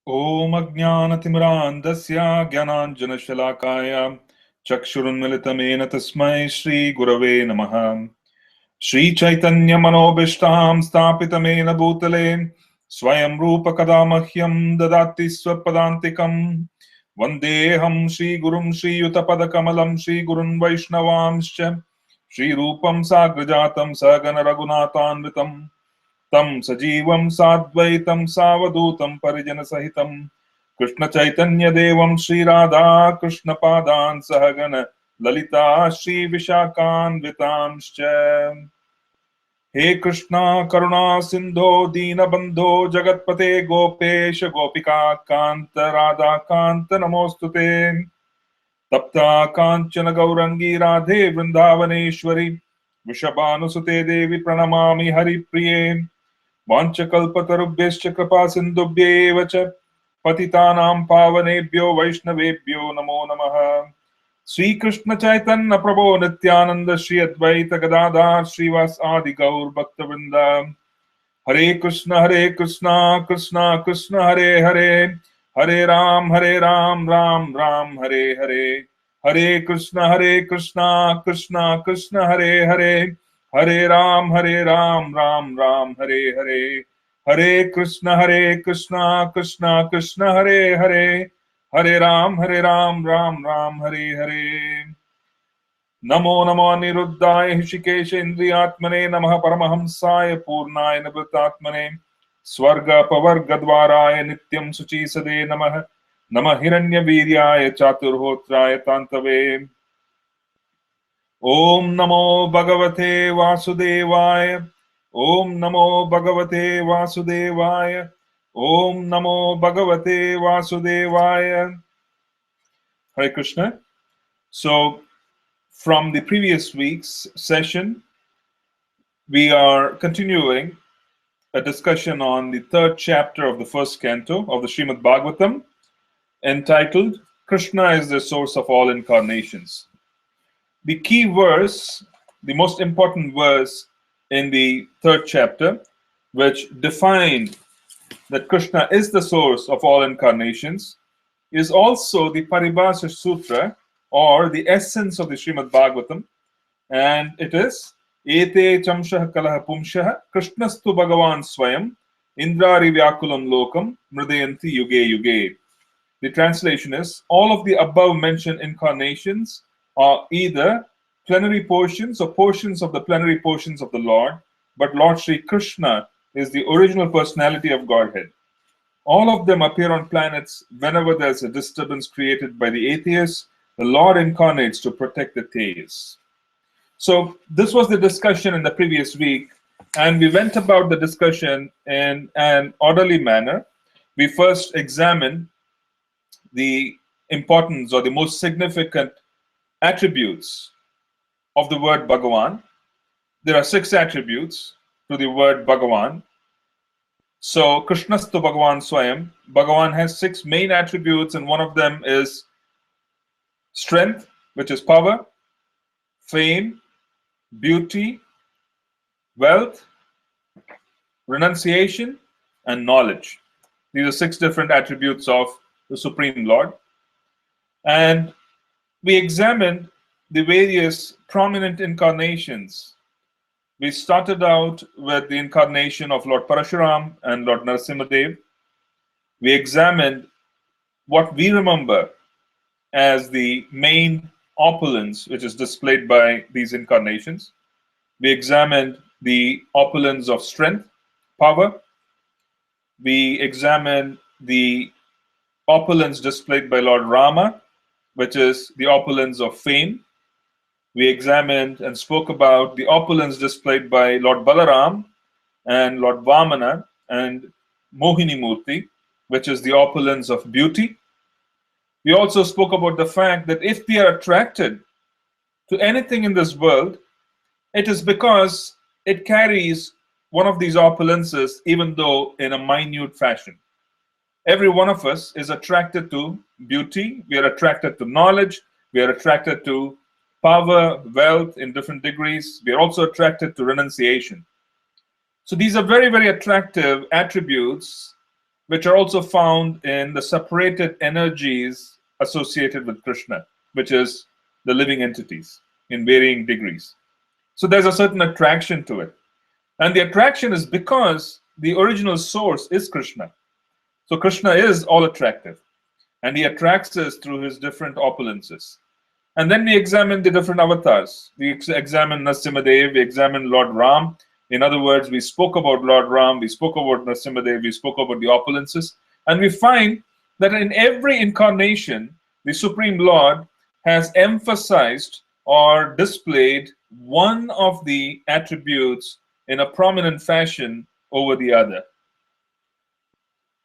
Om Ajnanatimirandasya Gyananjanashalakaya Chakshurunmilitamena Tasmai Shri Gurave Namaha Shri Chaitanya Manobishtam Stapitamena Bhutale Swayam Rupa Kadamahyam Dadati Swapadantikam Vandeham Shri Gurum Shri Yutapada Kamalam Shri Gurun Vaishnavamscha Shri Rupam Sagrajatam Sagana Raghunathanvitam Tam Sajivam Sadvaitam Savadutam Parijana Sahitam Krishna Chaitanya Devam Shri Radha Krishna Padan Sahagana Lalita Shri Vishakan Vitamscha He Krishna Karuna Sindho Dina Bandho Jagatpate Gopesh Gopika Kanta Radha Kanta Namostute Tapta Kanchana Gaurangi Radhe Vrindavaneshwari Vishabhanusute Devi Pranamami Hari Priye वाञ्छकल्पतरुभ्यश्च कृपासिन्धुभ्येव च पतितानां पावनेभ्यो वैष्णवेभ्यो नमो नमः श्रीकृष्ण चैतन्य प्रभो नित्यानंद श्री अद्वैत गदाधर श्रीवास आदि गौर भक्तवृंद हरे कृष्ण कृष्ण कृष्ण हरे हरे हरे राम राम राम हरे हरे हरे कृष्ण कृष्ण कृष्ण हरे हरे हरे राम राम राम हरे हरे हरे कृष्ण कृष्ण कृष्ण हरे हरे हरे राम राम राम हरे हरे नमो नमो अनिरुद्धाय हृषिकेश इंद्रियात्मने नमः परमहंसाय पूर्णाय निवृत्तात्मने स्वर्ग पवर्ग द्वाराय नित्यं सुचीसदे नमः नमः हिरण्यवीर्याय चातुर्होत्राय तान्तवे ओम नमो भगवते वासुदेवाय ओम नमो भगवते वासुदेवाय ओम नमो भगवते वासुदेवाय Hare Krishna. So from the previous week's session, we are continuing a discussion on the third chapter of the first canto of the Srimad Bhagavatam, entitled Krishna is the source of all incarnations. The key verse, the most important verse in the third chapter, which defined that Krishna is the source of all incarnations, is also the Paribhasa Sutra, or the essence of the Srimad Bhagavatam, and it is Ete Chamshah Kalaha Pumshah Krishnastu Bhagavan Swayam Indrari Vyakulam Lokam Mridayanti Yuge Yuge. The translation is all of the above mentioned incarnations are either plenary portions or portions of the plenary portions of the Lord, but Lord Sri Krishna is the original personality of Godhead. All of them appear on planets whenever there's a disturbance created by the atheists. The Lord incarnates to protect the theists. So this was the discussion in the previous week, and we went about the discussion in an orderly manner. We first examined the importance or the most significant attributes of the word Bhagavan. There are 6 attributes to the word Bhagavan. So Krishnastu Bhagavan Swayam. Bhagavan has 6 main attributes, and one of them is strength, which is power, fame, beauty, wealth, renunciation, and knowledge. These are 6 different attributes of the Supreme Lord. And we examined the various prominent incarnations. We started out with the incarnation of Lord Parashuram and Lord Narasimhadev. We examined what we remember as the main opulence which is displayed by these incarnations. We examined the opulence of strength, power. We examined the opulence displayed by Lord Rama, which is the opulence of fame. We examined and spoke about the opulence displayed by Lord Balaram and Lord Vamana and Mohini Murti, which is the opulence of beauty. We also spoke about the fact that if we are attracted to anything in this world, it is because it carries one of these opulences, even though in a minute fashion. Every one of us is attracted to beauty, we are attracted to knowledge, we are attracted to power, wealth in different degrees. We are also attracted to renunciation. So these are very, very attractive attributes which are also found in the separated energies associated with Krishna, which is the living entities in varying degrees. So there's a certain attraction to it. And the attraction is because the original source is Krishna. So Krishna is all attractive, and he attracts us through his different opulences. And then we examine the different avatars. We examine Nrsimhadev, we examine Lord Ram. In other words, we spoke about Lord Ram, we spoke about Nrsimhadev, we spoke about the opulences. And we find that in every incarnation, the Supreme Lord has emphasized or displayed one of the attributes in a prominent fashion over the other.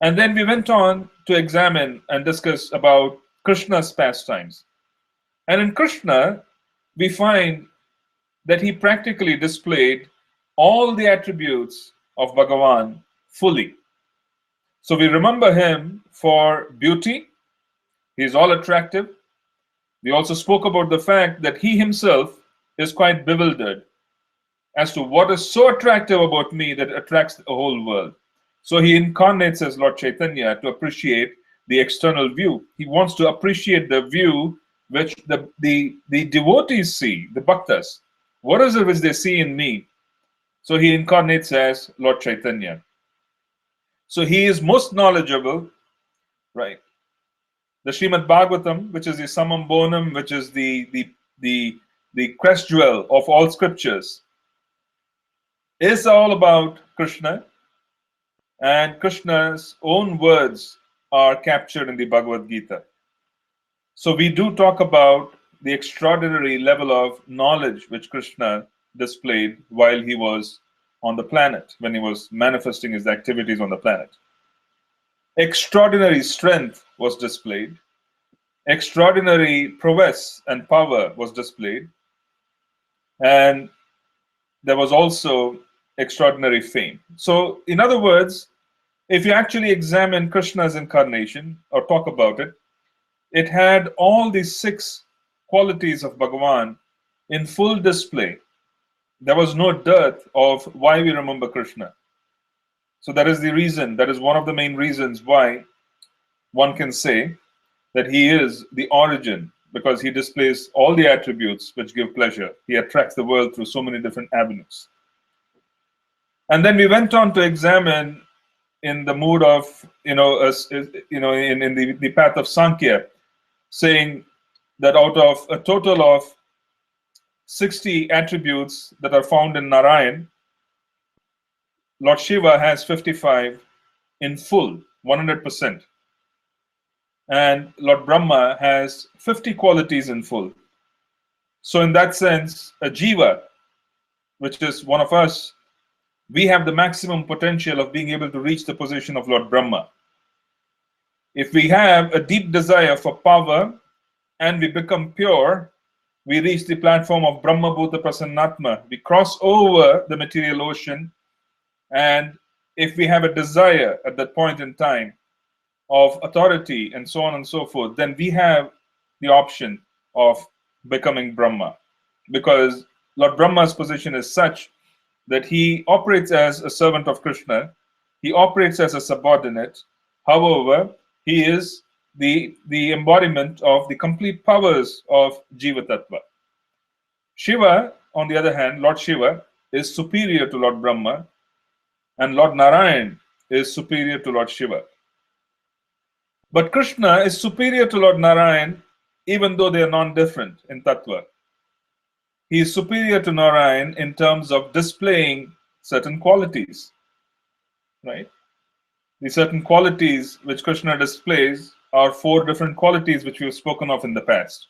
And then we went on to examine and discuss about Krishna's pastimes. And in Krishna, we find that he practically displayed all the attributes of Bhagavan fully. So we remember him for beauty. He is all attractive. We also spoke about the fact that he himself is quite bewildered as to what is so attractive about me that attracts the whole world. So he incarnates as Lord Chaitanya to appreciate the external view. He wants to appreciate the view which the devotees see, the bhaktas. What is it which they see in me? So he incarnates as Lord Chaitanya. So he is most knowledgeable, right? The Srimad Bhagavatam, which is the summum bonum, which is the crest jewel of all scriptures, is all about Krishna, and Krishna's own words are captured in the Bhagavad Gita. So we do talk about the extraordinary level of knowledge which Krishna displayed while he was on the planet, when he was manifesting his activities on the planet. Extraordinary strength was displayed. Extraordinary prowess and power was displayed. And there was also extraordinary fame. So, in other words, if you actually examine Krishna's incarnation or talk about it, it had all these 6 qualities of Bhagavan in full display. There was no dearth of why we remember Krishna. So that is the reason, that is one of the main reasons why one can say that he is the origin, because he displays all the attributes which give pleasure. He attracts the world through so many different avenues. And then we went on to examine in the mood of, in the path of Sankhya, saying that out of a total of 60 attributes that are found in Narayan, Lord Shiva has 55 in full, 100%. And Lord Brahma has 50 qualities in full. So in that sense, a jiva, which is one of us, we have the maximum potential of being able to reach the position of Lord Brahma. If we have a deep desire for power and we become pure, we reach the platform of Brahma Bhuta Prasannatma. We cross over the material ocean, and if we have a desire at that point in time of authority and so on and so forth, then we have the option of becoming Brahma, because Lord Brahma's position is such that he operates as a servant of Krishna, he operates as a subordinate. However, he is the embodiment of the complete powers of Jiva Tattva. Shiva, on the other hand, Lord Shiva, is superior to Lord Brahma, and Lord Narayan is superior to Lord Shiva. But Krishna is superior to Lord Narayan, even though they are non-different in Tattva. He is superior to Narayan in terms of displaying certain qualities, right? The certain qualities which Krishna displays are 4 different qualities which we have spoken of in the past.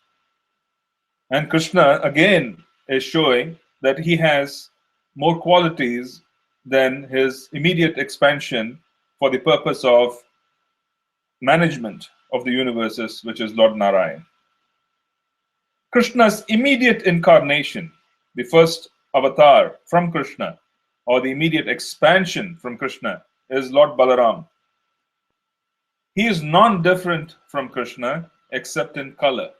And Krishna again is showing that he has more qualities than his immediate expansion for the purpose of management of the universes, which is Lord Narayan. Krishna's immediate incarnation, the first avatar from Krishna, or the immediate expansion from Krishna, is Lord Balaram. He is non-different from Krishna except in color.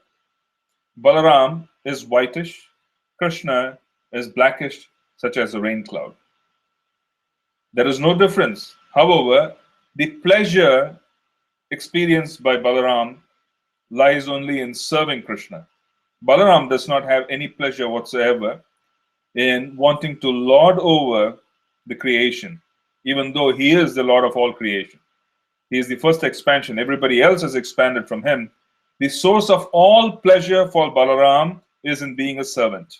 Balaram is whitish, Krishna is blackish, such as a rain cloud. There is no difference. However, The pleasure experienced by Balaram lies only in serving Krishna. Balaram does not have any pleasure whatsoever in wanting to lord over the creation, even though he is the Lord of all creation. He is the first expansion. Everybody else has expanded from him. The source of all pleasure for Balaram is in being a servant.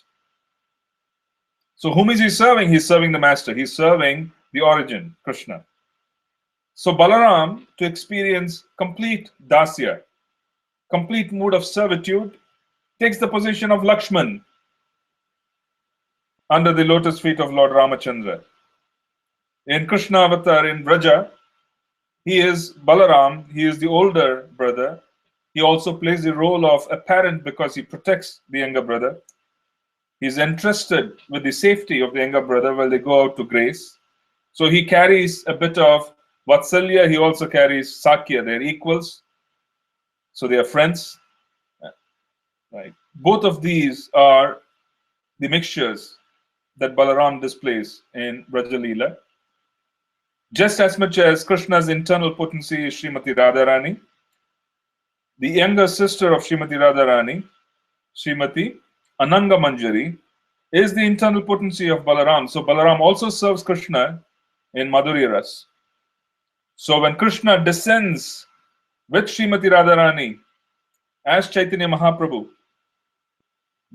So whom is he serving? He's serving the master. He's serving the origin, Krishna. So Balaram, to experience complete dasya, complete mood of servitude, takes the position of Lakshman under the lotus feet of Lord Ramachandra. In Krishna avatar in Vraja, he is Balaram, he is the older brother. He also plays the role of a parent because he protects the younger brother. He's entrusted with the safety of the younger brother while they go out to grace. So he carries a bit of Vatsalya, he also carries Sakya. They're equals, so they are friends. Right. Both of these are the mixtures that Balaram displays in Braja Leela. Just as much as Krishna's internal potency is Srimati Radharani, the younger sister of Srimati Radharani, Srimati Ananga Manjari, is the internal potency of Balaram. So Balaram also serves Krishna in Madhurya Ras. So when Krishna descends with Srimati Radharani as Chaitanya Mahaprabhu,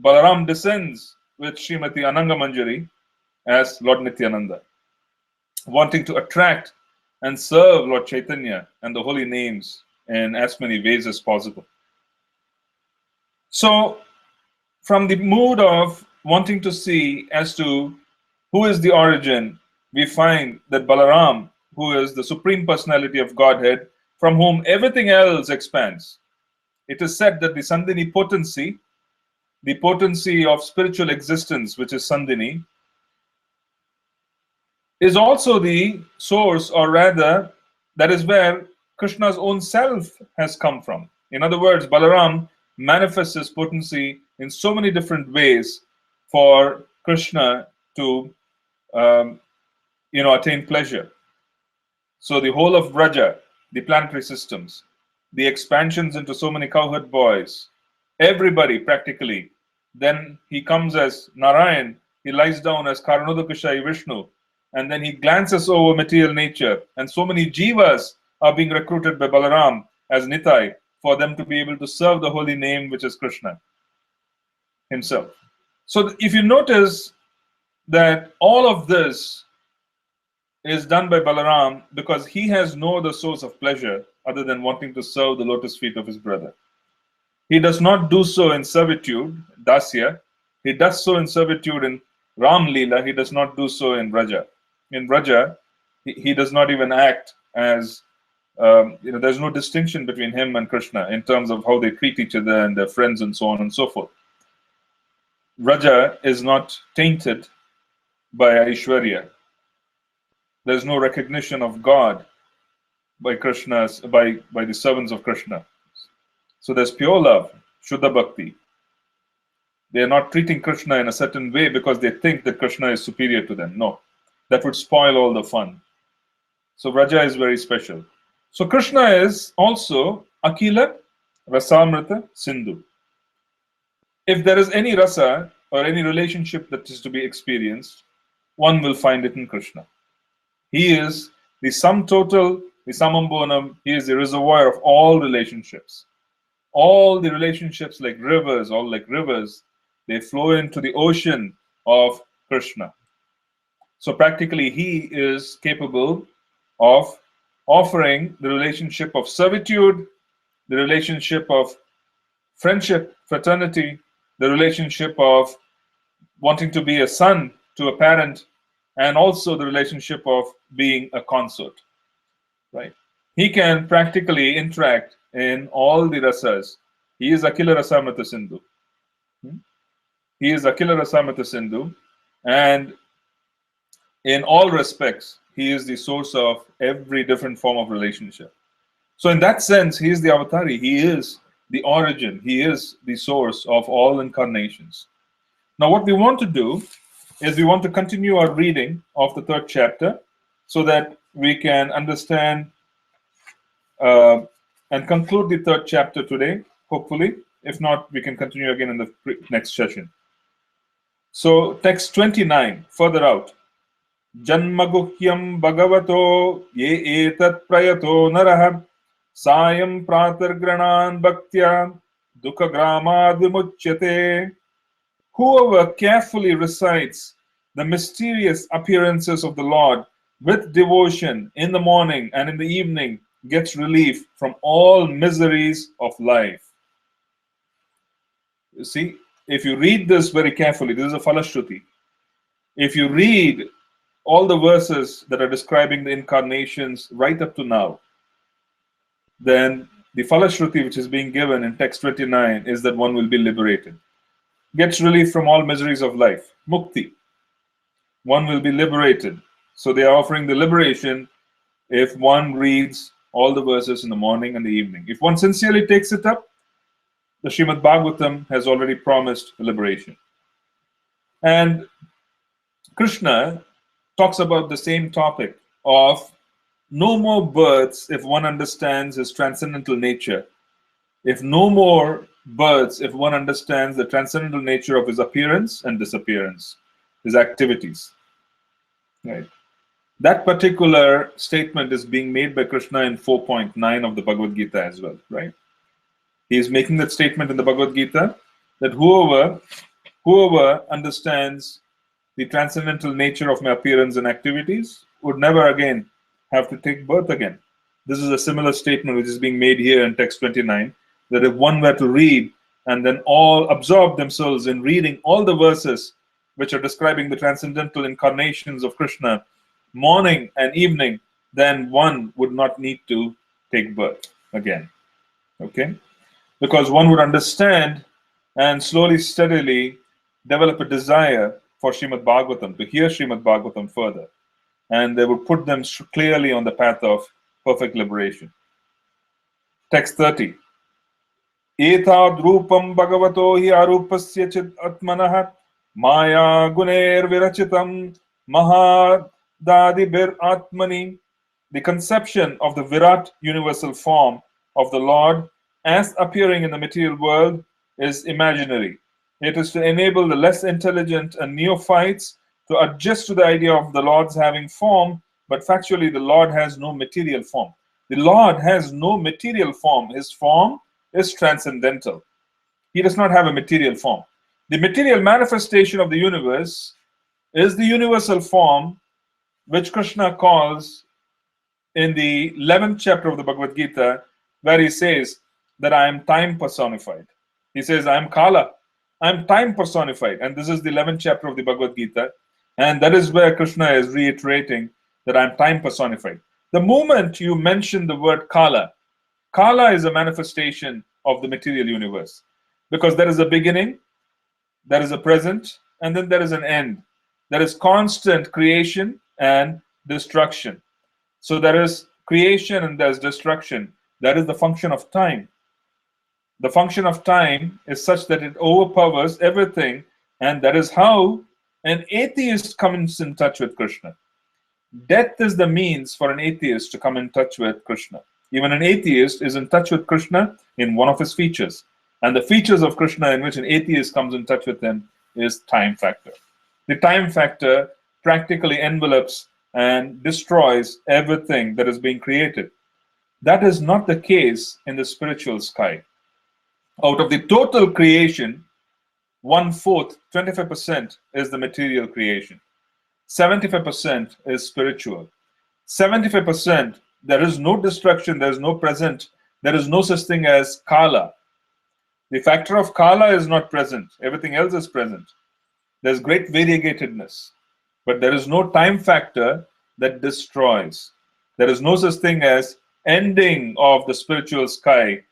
Balaram descends with Srimati Ananga Manjari as Lord Nityananda, wanting to attract and serve Lord Chaitanya and the holy names in as many ways as possible. So, from the mood of wanting to see as to who is the origin, we find that Balaram, who is the Supreme Personality of Godhead, from whom everything else expands. It is said that the Sandhini potency, the potency of spiritual existence, which is Sandhini, is also the source, or rather, that is where Krishna's own self has come from. In other words, Balaram manifests his potency in so many different ways for Krishna to attain pleasure. So the whole of Vraja, the planetary systems, the expansions into so many cowherd boys, everybody practically. Then he comes as Narayan, he lies down as Karanodakashai Vishnu, and then he glances over material nature, and so many jivas are being recruited by Balaram as Nitai for them to be able to serve the holy name, which is Krishna himself. So if you notice that all of this is done by Balaram because he has no other source of pleasure other than wanting to serve the lotus feet of his brother. He does not do so in servitude, Dasya. He does so in servitude in Ram Leela. He does not do so in Vraja. In Vraja, he does not even act as, there's no distinction between him and Krishna in terms of how they treat each other and their friends and so on and so forth. Vraja is not tainted by Aishwarya. There's no recognition of God by Krishna's, by the servants of Krishna. So there's pure love, Shuddha Bhakti. They are not treating Krishna in a certain way because they think that Krishna is superior to them. No, that would spoil all the fun. So Vraja is very special. So Krishna is also Akila Rasamrita Sindhu. If there is any rasa or any relationship that is to be experienced, one will find it in Krishna. He is the sum total, the summum bonum. He is the reservoir of all relationships. All the relationships like rivers, all like rivers, they flow into the ocean of Krishna. So practically he is capable of offering the relationship of servitude, the relationship of friendship, fraternity, the relationship of wanting to be a son to a parent, and also the relationship of being a consort. Right? He can practically interact in all the rasas. He is Akila Rasamrita Sindhu. He is Akila Rasamrita Sindhu, and in all respects, he is the source of every different form of relationship. So in that sense, he is the avatari. He is the origin. He is the source of all incarnations. Now what we want to do is we want to continue our reading of the third chapter so that we can understand and conclude the third chapter today, hopefully. If not, we can continue again in the next session. So, text 29, further out. Janmaguhyam Bhagavato ye etat prayato narah sayam pratargranan bhaktya dukagramad vimuchyate. Whoever carefully recites the mysterious appearances of the Lord with devotion in the morning and in the evening gets relief from all miseries of life. You see, if you read this very carefully, this is a Falashruti. If you read all the verses that are describing the incarnations right up to now, then the Falashruti which is being given in text 29 is that one will be liberated, gets relief from all miseries of life, mukti. One will be liberated. So they are offering the liberation if one reads all the verses in the morning and the evening. If one sincerely takes it up, the Srimad Bhagavatam has already promised liberation. And Krishna talks about the same topic of no more births if one understands his transcendental nature. If no more births if one understands the transcendental nature of his appearance and disappearance, his activities. Right. That particular statement is being made by Krishna in 4.9 of the Bhagavad Gita as well, right? He is making that statement in the Bhagavad Gita that whoever understands the transcendental nature of my appearance and activities would never again have to take birth again. This is a similar statement which is being made here in text 29, that if one were to read and then all absorb themselves in reading all the verses which are describing the transcendental incarnations of Krishna, morning and evening, then one would not need to take birth again. Okay? Because one would understand and slowly, steadily develop a desire for Srimad Bhagavatam, to hear Srimad Bhagavatam further. And they would put them clearly on the path of perfect liberation. Text 30. Etad rupam bhagavato hi arupasya chid atmanah maya guner virachitam mahadadibir atmani. The conception of the Virat universal form of the Lord as appearing in the material world is imaginary. It is to enable the less intelligent and neophytes to adjust to the idea of the Lord's having form, but factually the Lord has no material form. The Lord has no material form. His form is transcendental. He does not have a material form. The material manifestation of the universe is the universal form which Krishna calls in the 11th chapter of the Bhagavad Gita, where he says that I am time personified. He says, I am Kala. I am time personified. And this is the 11th chapter of the Bhagavad Gita. And that is where Krishna is reiterating that I am time personified. The moment you mention the word Kala, Kala is a manifestation of the material universe. Because there is a beginning, there is a present, and then there is an end. There is constant creation and destruction. So there is creation and there is destruction. That is the function of time. The function of time is such that it overpowers everything, and that is how an atheist comes in touch with Krishna. Death is the means for an atheist to come in touch with Krishna. Even an atheist is in touch with Krishna in one of his features. And the features of Krishna in which an atheist comes in touch with him is time factor. The time factor practically envelops and destroys everything that is being created. That is not the case in the spiritual sky. Out of the total creation, 1/4, 25% is the material creation. 75% is spiritual. 75%, there is no destruction, there is no present, there is no such thing as Kala. The factor of Kala is not present, everything else is present. There's great variegatedness, but there is no time factor that destroys. There is no such thing as ending of the spiritual sky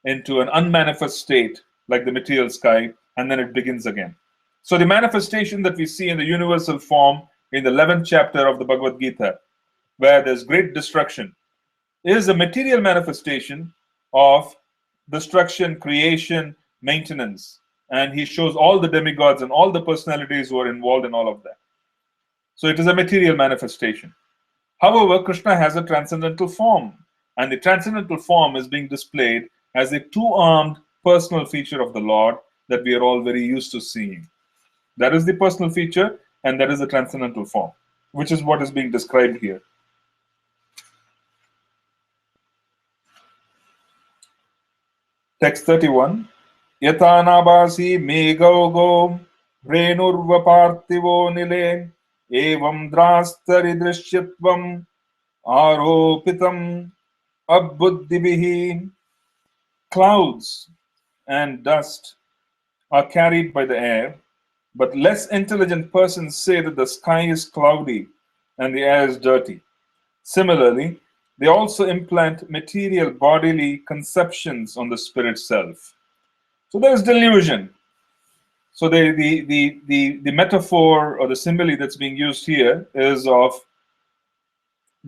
into an unmanifest state like the material sky, and then it begins again. So the manifestation that we see in the universal form in the 11th chapter of the Bhagavad Gita, where there's great destruction, is a material manifestation of destruction, creation, maintenance. And he shows all the demigods and all the personalities who are involved in all of that. So it is a material manifestation. However, Krishna has a transcendental form. And the transcendental form is being displayed as a two-armed personal feature of the Lord that we are all very used to seeing. That is the personal feature, and that is the transcendental form, which is what is being described here. Text 31. Yata nabasi megaugo renurvapartivo nile evam drastari drishyatvam aropitam abbuddhibihi. Clouds and dust are carried by the air, but less intelligent persons say that the sky is cloudy and the air is dirty. Similarly, they also implant material bodily conceptions on the spirit self. So there is delusion. So the metaphor or the simile that's being used here is of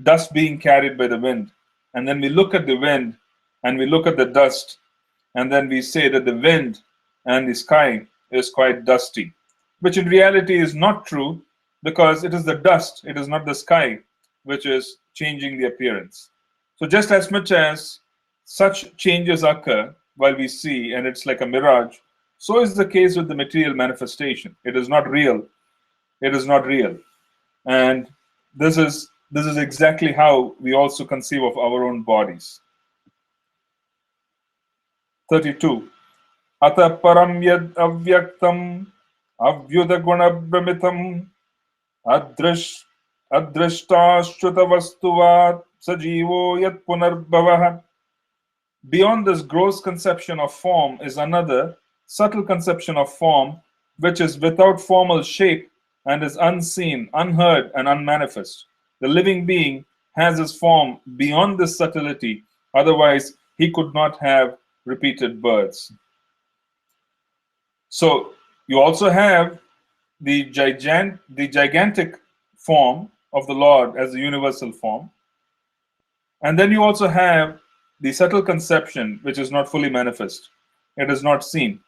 dust being carried by the wind. And then we look at the wind and we look at the dust, and then we say that the wind and the sky is quite dusty, which in reality is not true, because it is the dust, it is not the sky, which is changing the appearance. So just as much as such changes occur while we see, and it's like a mirage, so is the case with the material manifestation. It is not real. It is not real. And this is exactly how we also conceive of our own bodies. 32. Ata param yad avyaktam avyuda guna brahmitam adrishta vastuvat sajivo yat punarbhavah. Beyond this gross conception of form is another subtle conception of form, which is without formal shape and is unseen, unheard, and unmanifest. The living being has his form beyond this subtlety, otherwise he could not have repeated births. So you also have the gigantic form of the Lord as the universal form. And then you also have the subtle conception, which is not fully manifest. It is not seen.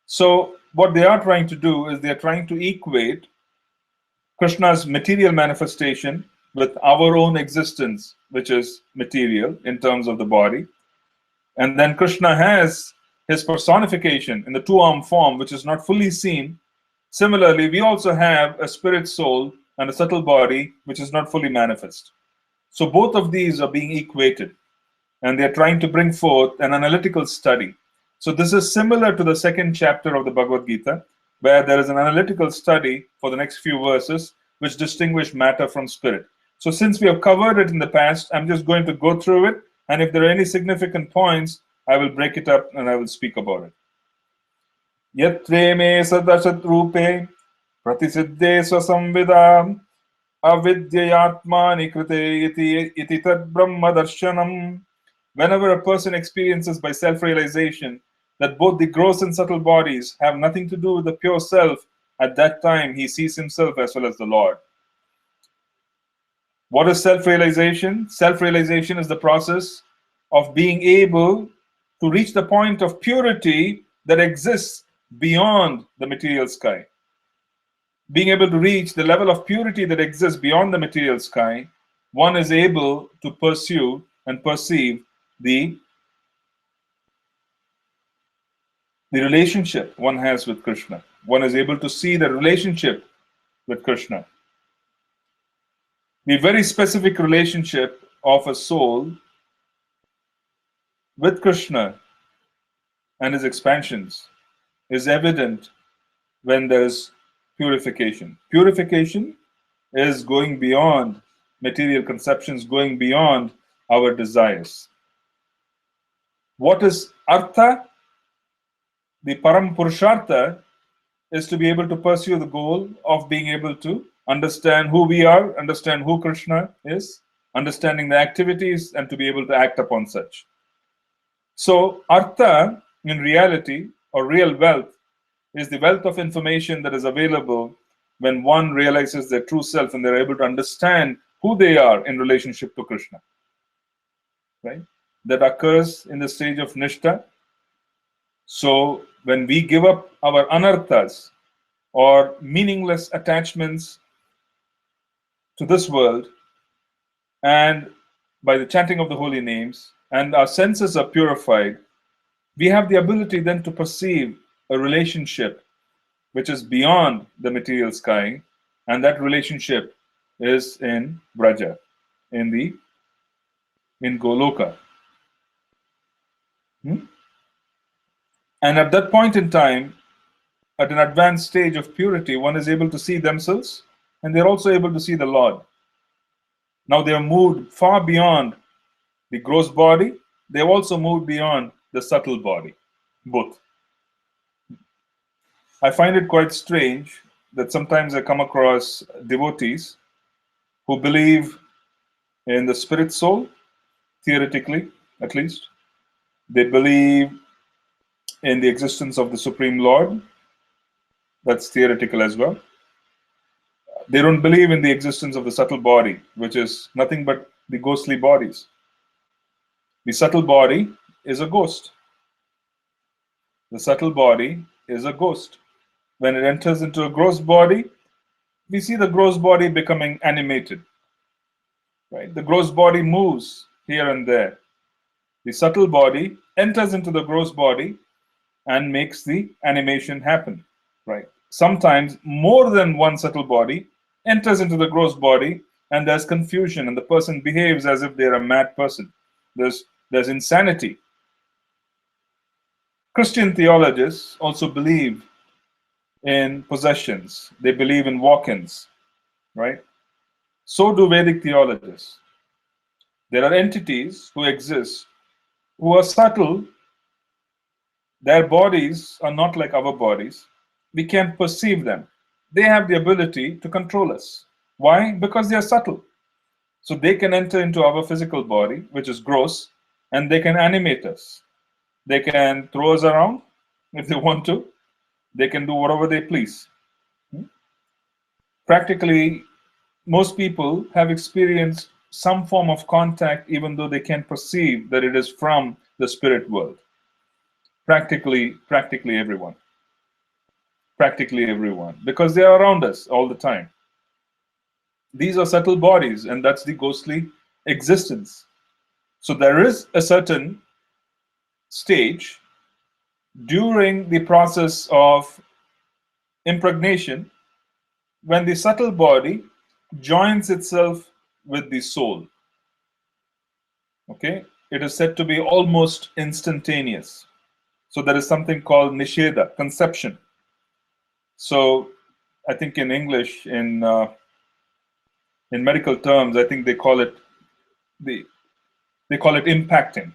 So what they are trying to do is they are trying to equate Krishna's material manifestation with our own existence, which is material in terms of the body. And then Krishna has his personification in the two-armed form, which is not fully seen. Similarly, we also have a spirit soul and a subtle body, which is not fully manifest. So both of these are being equated, and they're trying to bring forth an analytical study. So this is similar to the second chapter of the Bhagavad Gita, where there is an analytical study for the next few verses, which distinguish matter from spirit. So since we have covered it in the past, I'm just going to go through it, and if there are any significant points, I will break it up and I will speak about it. Yatre me sadashat rupe pratisiddhe swasamvidam avidyayatmani krite iti tad brahma darshanam. Whenever a person experiences by self-realization that both the gross and subtle bodies have nothing to do with the pure self, at that time he sees himself as well as the Lord. What is self-realization? Self-realization is the process of being able to reach the point of purity that exists beyond the material sky. Being able to reach the level of purity that exists beyond the material sky, one is able to pursue and perceive the relationship one has with Krishna. One is able to see the relationship with Krishna. The very specific relationship of a soul with Krishna and his expansions is evident when there is purification. Purification is going beyond material conceptions, going beyond our desires. What is Artha? The Param Purushartha is to be able to pursue the goal of being able to understand who we are, understand who Krishna is, understanding the activities, and to be able to act upon such. So, Artha, in reality, or real wealth, is the wealth of information that is available when one realizes their true self and they're able to understand who they are in relationship to Krishna. Right? That occurs in the stage of Nishtha. So, when we give up our anarthas or meaningless attachments to this world, and by the chanting of the holy names, and our senses are purified, we have the ability then to perceive a relationship which is beyond the material sky, and that relationship is in Braja, in Goloka. And at that point in time, at an advanced stage of purity, one is able to see themselves, and they're also able to see the Lord. Now they have moved far beyond the gross body. They have also moved beyond the subtle body, both. I find it quite strange that sometimes I come across devotees who believe in the spirit soul, theoretically at least. They believe in the existence of the Supreme Lord. That's theoretical as well. They don't believe in the existence of the subtle body, which is nothing but the ghostly bodies. The subtle body is a ghost. The subtle body is a ghost. When it enters into a gross body, we see the gross body becoming animated. Right? The gross body moves here and there. The subtle body enters into the gross body and makes the animation happen. Right? Sometimes more than one subtle body enters into the gross body, and there's confusion, and the person behaves as if they're a mad person. There's insanity. Christian theologists also believe in possessions. They believe in walk-ins, right? So do Vedic theologists. There are entities who exist who are subtle. Their bodies are not like our bodies. We can't perceive them. They have the ability to control us. Why? Because they are subtle. So they can enter into our physical body, which is gross, and they can animate us. They can throw us around if they want to. They can do whatever they please. Practically, most people have experienced some form of contact, even though they can't perceive that it is from the spirit world. Practically everyone. Practically everyone, because they are around us all the time. These are subtle bodies, and that's the ghostly existence. So there is a certain stage during the process of impregnation when the subtle body joins itself with the soul. Okay, it is said to be almost instantaneous. So there is something called nisheda, conception. So I think in English, in medical terms, I think they call it impacting.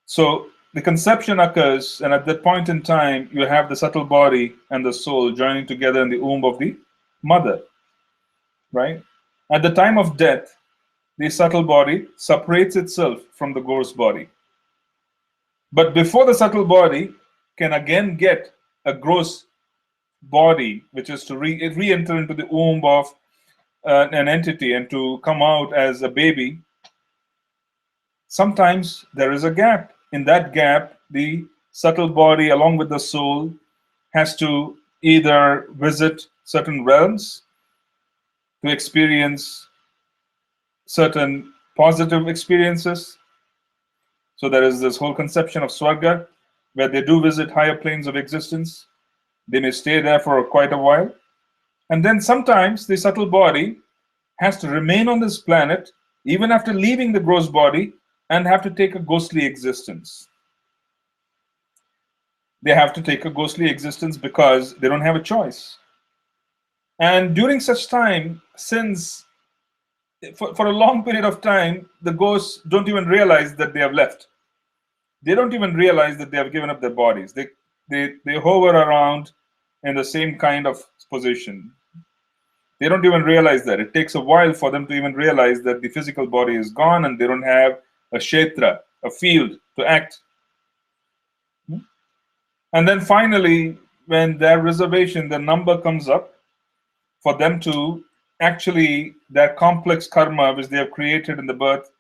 So the conception occurs, and at that point in time, you have the subtle body and the soul joining together in the womb of the mother, right? At the time of death, the subtle body separates itself from the gross body. But before the subtle body can again get a gross body, which is to re-enter into the womb of an entity and to come out as a baby, sometimes there is a gap. In that gap, the subtle body, along with the soul, has to either visit certain realms to experience certain positive experiences. So there is this whole conception of Swarga, where they do visit higher planes of existence. They may stay there for quite a while. And then sometimes the subtle body has to remain on this planet, even after leaving the gross body, and have to take a ghostly existence. They have to take a ghostly existence because they don't have a choice. And during such time, since for a long period of time, the ghosts don't even realize that they have left. They don't even realize that they have given up their bodies. They hover around in the same kind of position. They don't even realize that. It takes a while for them to even realize that the physical body is gone and they don't have a kshetra, a field to act. And then finally, when their reservation, the number comes up for them to actually, their complex karma, which they have created in the birth,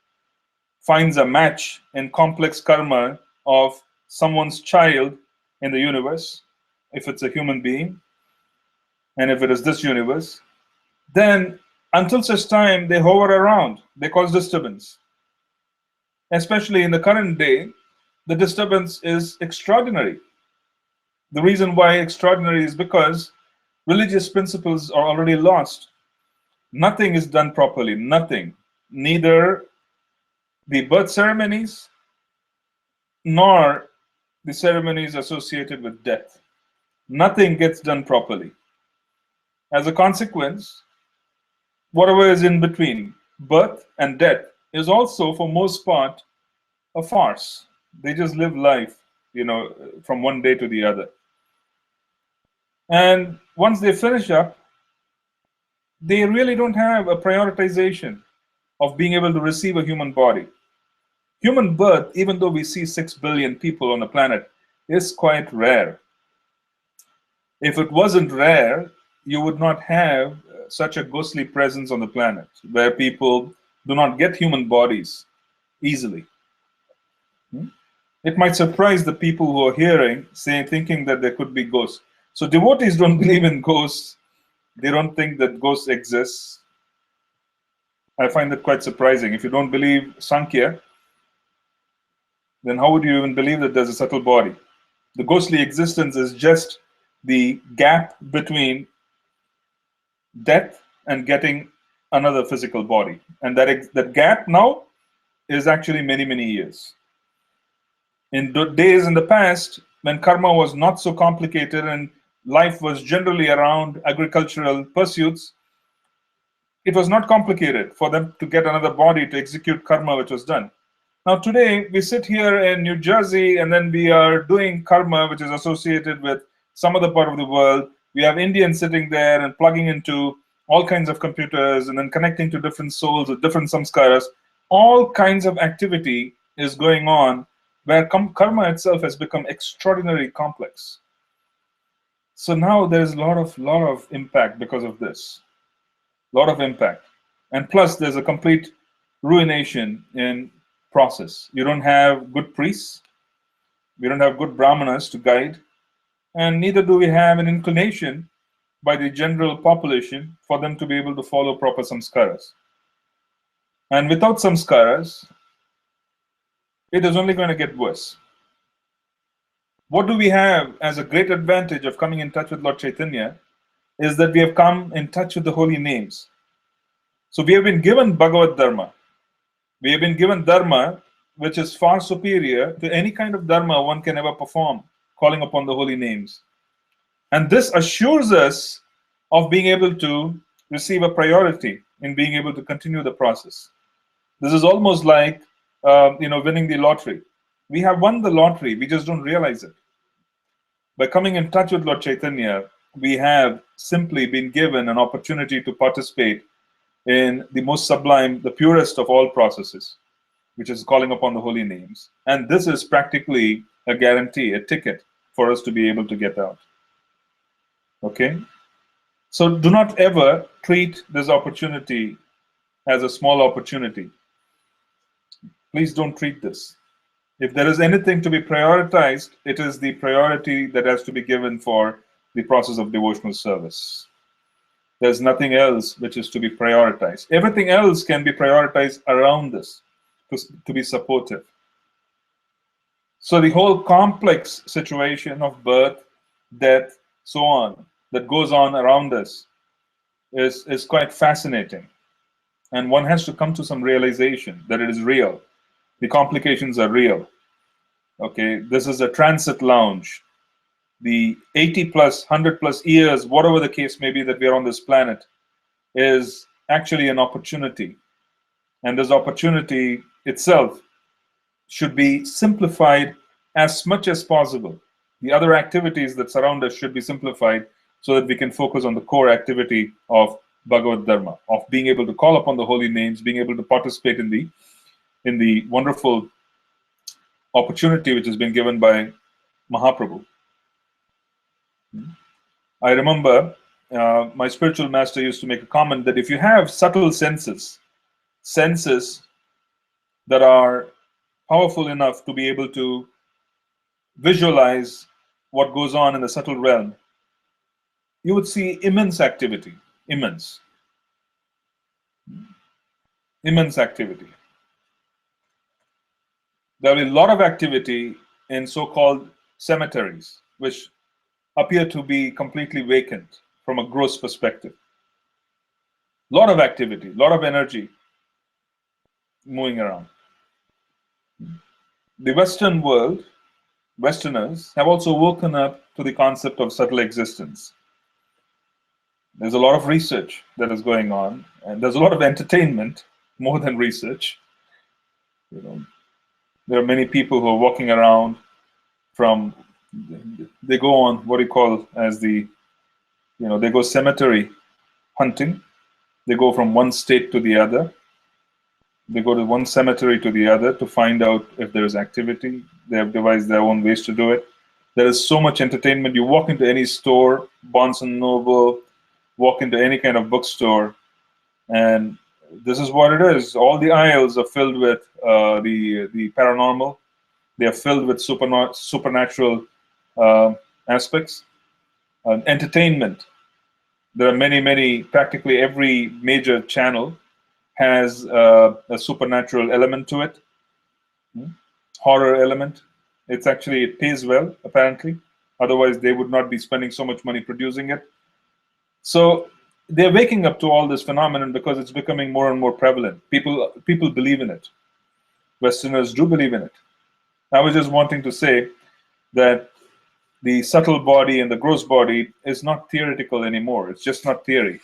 finds a match in complex karma of someone's child in the universe, if it's a human being, and if it is this universe, then Until such time they hover around, they cause disturbance. Especially in the current day, the disturbance is extraordinary. The reason why extraordinary is because religious principles are already lost. Nothing is done properly, nothing. Neither the birth ceremonies nor the ceremonies associated with death. Nothing gets done properly. As a consequence, whatever is in between birth and death is also, for most part, a farce. They just live life, from one day to the other. And once they finish up, they really don't have a prioritization of being able to receive a human body. Human birth, even though we see 6 billion people on the planet, is quite rare. If it wasn't rare, you would not have such a ghostly presence on the planet where people do not get human bodies easily. It might surprise the people who are hearing, thinking that there could be ghosts. So devotees don't believe in ghosts. They don't think that ghosts exist. I find that quite surprising. If you don't believe Sankhya, then how would you even believe that there's a subtle body? The ghostly existence is just the gap between death and getting another physical body. And that gap now is actually many, many years. In days in the past, when karma was not so complicated and life was generally around agricultural pursuits, it was not complicated for them to get another body to execute karma which was done. Now today, we sit here in New Jersey and then we are doing karma which is associated with some other part of the world. We have Indians sitting there and plugging into all kinds of computers and then connecting to different souls with different samskaras. All kinds of activity is going on where karma itself has become extraordinarily complex. So now there's a lot of impact because of this. Lot of impact. And plus there's a complete ruination in process. You don't have good priests, we don't have good brahmanas to guide, and neither do we have an inclination by the general population for them to be able to follow proper samskaras. And without samskaras, it is only going to get worse. What do we have as a great advantage of coming in touch with Lord Chaitanya is that we have come in touch with the holy names. So we have been given Bhagavad Dharma. We have been given Dharma which is far superior to any kind of Dharma one can ever perform, calling upon the holy names. And this assures us of being able to receive a priority in being able to continue the process. This is almost like winning the lottery. We have won the lottery, we just don't realize it. By coming in touch with Lord Chaitanya, we have simply been given an opportunity to participate in the most sublime, the purest of all processes, which is calling upon the holy names. And this is practically a guarantee, a ticket for us to be able to get out. Okay? So do not ever treat this opportunity as a small opportunity. Please don't treat this. If there is anything to be prioritized, it is the priority that has to be given for the process of devotional service. There's nothing else which is to be prioritized. Everything else can be prioritized around this to be supportive. So the whole complex situation of birth, death, so on, that goes on around us is quite fascinating. And one has to come to some realization that it is real. The complications are real. Okay, this is a transit lounge. The 80 plus, 100 plus years, whatever the case may be that we are on this planet, is actually an opportunity. And this opportunity itself should be simplified as much as possible. The other activities that surround us should be simplified so that we can focus on the core activity of Bhagavad Dharma, of being able to call upon the holy names, being able to participate in the wonderful opportunity which has been given by Mahaprabhu. I remember my spiritual master used to make a comment that if you have subtle senses that are powerful enough to be able to visualize what goes on in the subtle realm, you would see immense activity, immense. Immense activity. There will be a lot of activity in so-called cemeteries, which appear to be completely vacant from a gross perspective. A lot of activity, a lot of energy moving around. The Western world, Westerners, have also woken up to the concept of subtle existence. There's a lot of research that is going on, and there's a lot of entertainment more than research. You know, there are many people who are walking around from, they go on what you call as the, they go cemetery hunting. They go from one state to the other. They go to one cemetery to the other to find out if there is activity. They have devised their own ways to do it. There is so much entertainment. You walk into any store, Barnes and Noble, walk into any kind of bookstore, and this is what it is. All the aisles are filled with the paranormal. They are filled with supernatural aspects. Entertainment. There are many, practically every major channel has a supernatural element to it, horror element. It pays well, apparently. Otherwise, they would not be spending so much money producing it. So they're waking up to all this phenomenon because it's becoming more and more prevalent. People believe in it. Westerners do believe in it. I was just wanting to say that the subtle body and the gross body is not theoretical anymore. It's just not theory.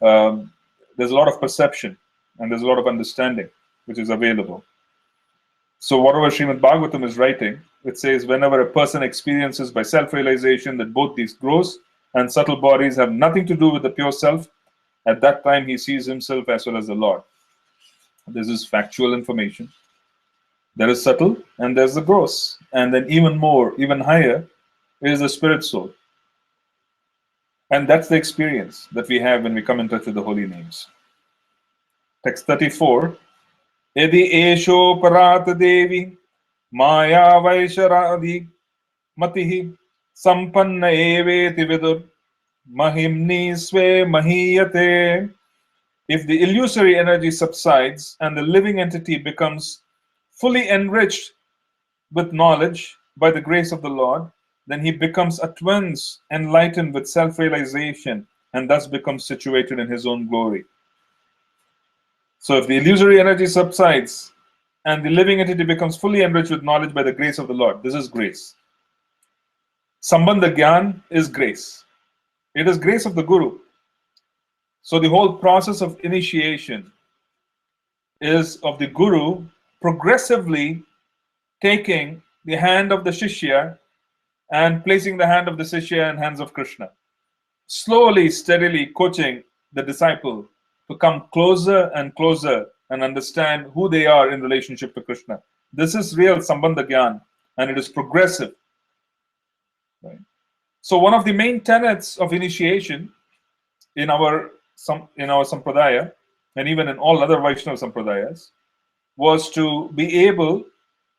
There's a lot of perception and there's a lot of understanding which is available. So whatever Srimad Bhagavatam is writing, it says whenever a person experiences by self-realization that both these gross and subtle bodies have nothing to do with the pure self, at that time he sees himself as well as the Lord. This is factual information. There is subtle and there's the gross. And then even more, even higher, is the spirit soul. And that's the experience that we have when we come in touch with the holy names. Text 34. Yadi esho parata devi maya vaisharadi matihi sampanna eveti vidur mahimni sve mahiyate. If the illusory energy subsides and the living entity becomes fully enriched with knowledge by the grace of the Lord, then he becomes at once enlightened with self-realization and thus becomes situated in his own glory. So if the illusory energy subsides and the living entity becomes fully enriched with knowledge by the grace of the Lord, this is grace. Sambandha Gyan is grace. It is grace of the Guru. So the whole process of initiation is of the Guru progressively taking the hand of the Shishya and placing the hand of the Shishya in hands of Krishna. Slowly, steadily coaching the disciple to come closer and closer and understand who they are in relationship to Krishna. This is real Sambandha Gyan, and it is progressive. Right? So one of the main tenets of initiation in our sampradaya, and even in all other Vaishnava sampradayas, was to be able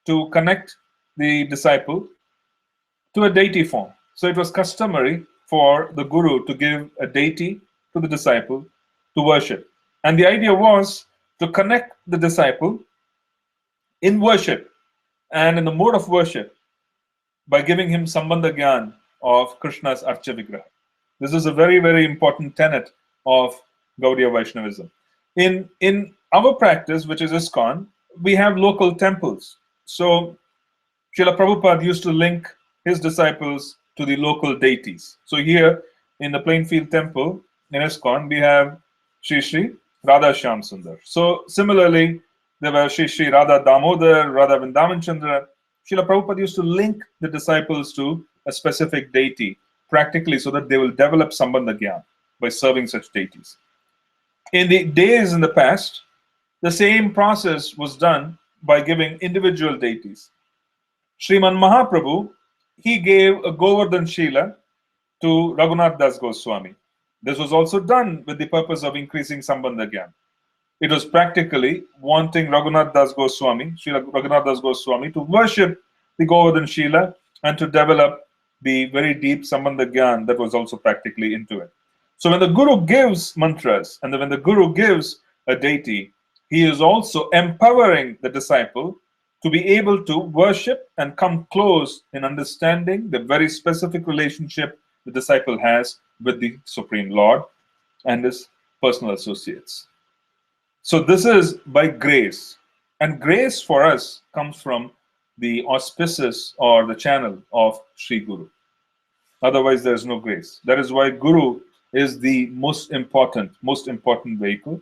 to connect the disciple to a deity form. So it was customary for the Guru to give a deity to the disciple to worship. And the idea was to connect the disciple in worship and in the mode of worship by giving him Sambandha Gyan of Krishna's Archa Vigraha. This is a very, very important tenet of Gaudiya Vaishnavism. In our practice, which is ISKCON, we have local temples. So Srila Prabhupada used to link his disciples to the local deities. So here in the Plainfield Temple in ISKCON, we have Shri Shri Radha Shyam Sundar. So similarly, there were Shri Shri Radha Damodar, Radha Vrindavan Chandra. Srila Prabhupada used to link the disciples to a specific deity practically so that they will develop Sambandha Gyan by serving such deities. In the days in the past, the same process was done by giving individual deities. Sriman Mahaprabhu, he gave a Govardhan Shila to Raghunath Das Goswami. This was also done with the purpose of increasing Sambandha Gyan. It was practically wanting Raghunath Das Goswami, Srila Raghunath Das Goswami, to worship the Govardhan Shila and to develop the very deep Sambandha Gyan that was also practically into it. So when the Guru gives mantras and when the Guru gives a deity, he is also empowering the disciple to be able to worship and come close in understanding the very specific relationship the disciple has with the Supreme Lord and his personal associates. So this is by grace. And grace for us comes from the auspices or the channel of Sri Guru. Otherwise, there is no grace. That is why Guru is the most important vehicle,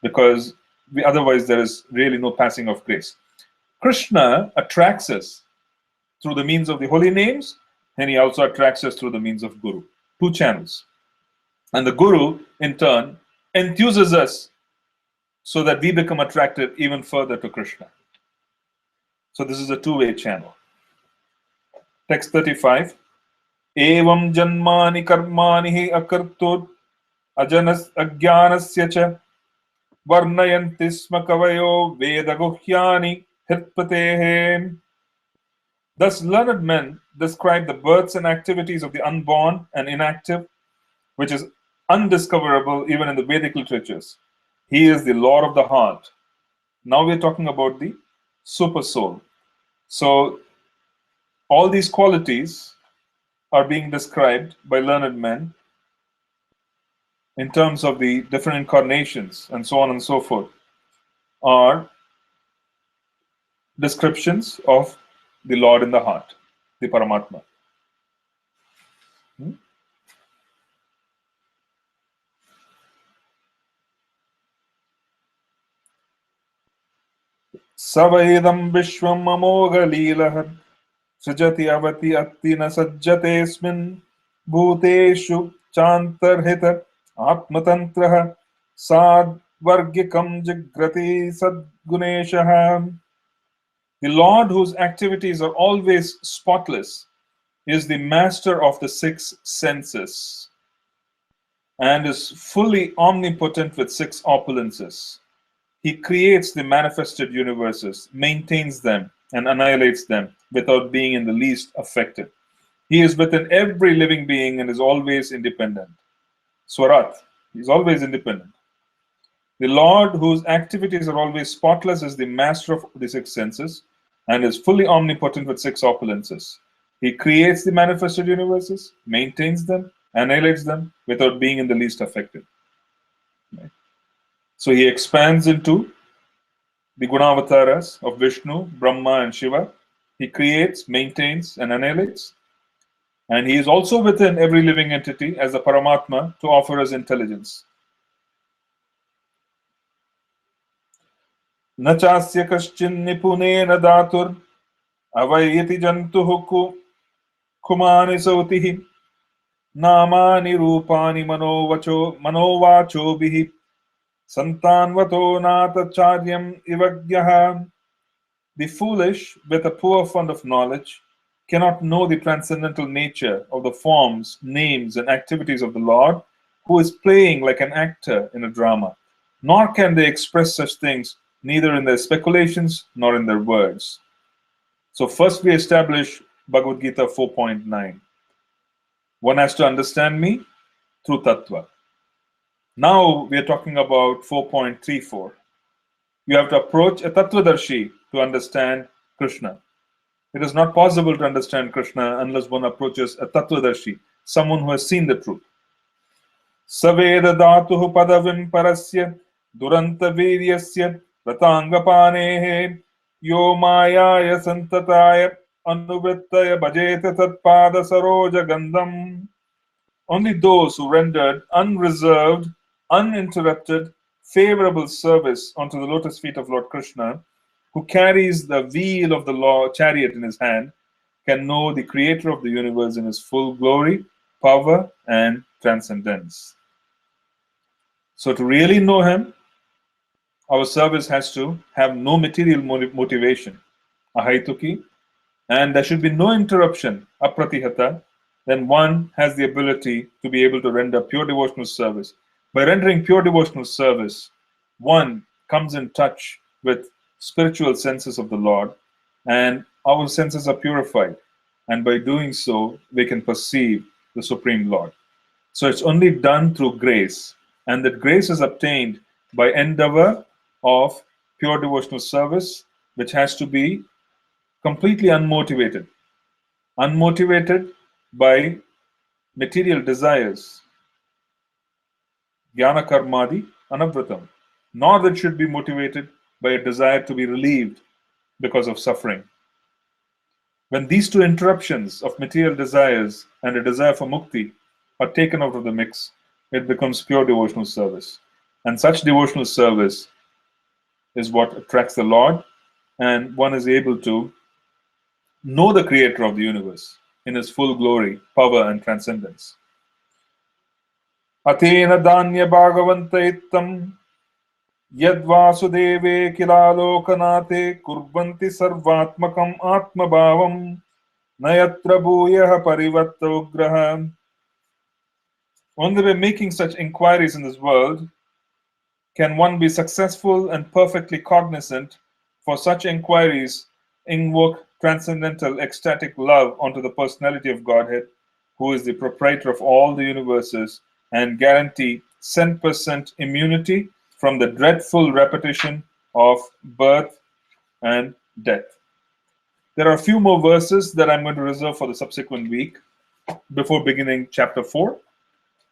because otherwise there is really no passing of grace. Krishna attracts us through the means of the holy names, and he also attracts us through the means of Guru. Two channels. And the Guru, in turn, enthuses us so that we become attracted even further to Krishna. So this is a two-way channel. Text 35. Evam janmani karmani hi akartur ajanas ajnanasya cha varnayanti sma kavayo vedaguhyani hitpatehe. Thus learned men describe the births and activities of the unborn and inactive, which is undiscoverable even in the Vedic literatures. He is the Lord of the heart. Now we're talking about the super soul. So all these qualities are being described by learned men in terms of the different incarnations and so on and so forth, are descriptions of the Lord in the heart, the Paramatma. Savaidam Vishwam Amoga Leelahar Sujati Avati Attina Sajjatesmin Bhuteshu Chantarhita Atmatantraha Sad Vargikam Jagrati Sadguneshaha. The Lord, whose activities are always spotless, is the master of the six senses and is fully omnipotent with six opulences. He creates the manifested universes, maintains them, and annihilates them without being in the least affected. He is within every living being and is always independent. Swarat, he is always independent. The Lord, whose activities are always spotless, is the master of the six senses and is fully omnipotent with six opulences. He creates the manifested universes, maintains them, annihilates them without being in the least affected. So he expands into the Gunavataras of Vishnu, Brahma, and Shiva. He creates, maintains, and annihilates. And he is also within every living entity as the Paramatma to offer us intelligence. Nachasya kaschin nipunena datur avayati jantuhu kumani sautihi namani rupani manovacho bihi santanvato natacharyam ivagyaha. The foolish, with a poor fund of knowledge, cannot know the transcendental nature of the forms, names, and activities of the Lord, who is playing like an actor in a drama. Nor can they express such things neither in their speculations nor in their words. So first we establish Bhagavad Gita 4.9. One has to understand me through Tattva. Now we are talking about 4.34. You have to approach a Tattvadarshi to understand Krishna. It is not possible to understand Krishna unless one approaches a Tattvadarshi, someone who has seen the truth. Saveda dhatuhu padavim parasya duranta viryasya ratangapanehe yo mayaya santataya anuvrittaya bhajeta tatpada saroja gandham. Only those who rendered unreserved, uninterrupted, favorable service unto the lotus feet of Lord Krishna, who carries the wheel of the law chariot in his hand, can know the creator of the universe in his full glory, power, and transcendence. So to really know him, our service has to have no material motivation, ahaituki, and there should be no interruption, apratihata. Then one has the ability to be able to render pure devotional service. By rendering pure devotional service, one comes in touch with spiritual senses of the Lord, and our senses are purified. And by doing so, we can perceive the Supreme Lord. So it's only done through grace, and that grace is obtained by endeavor of pure devotional service, which has to be completely unmotivated by material desires, jnana karmadi anavratam, nor that should be motivated by a desire to be relieved because of suffering. When these two interruptions of material desires and a desire for mukti are taken out of the mix, it becomes pure devotional service. And such devotional service is what attracts the Lord, and one is able to know the Creator of the universe in His full glory, power, and transcendence. Atena danya bhagavanta ittam yad vasudeve kilalokanate kurbanti sarvatmakam atmabhavam nayatra bhuyah parivattaugraha. Only by making such inquiries in this world can one be successful and perfectly cognizant. For such inquiries invoke transcendental ecstatic love onto the personality of Godhead, who is the proprietor of all the universes, and guarantee 100% immunity from the dreadful repetition of birth and death. There are a few more verses that I'm going to reserve for the subsequent week before beginning chapter 4.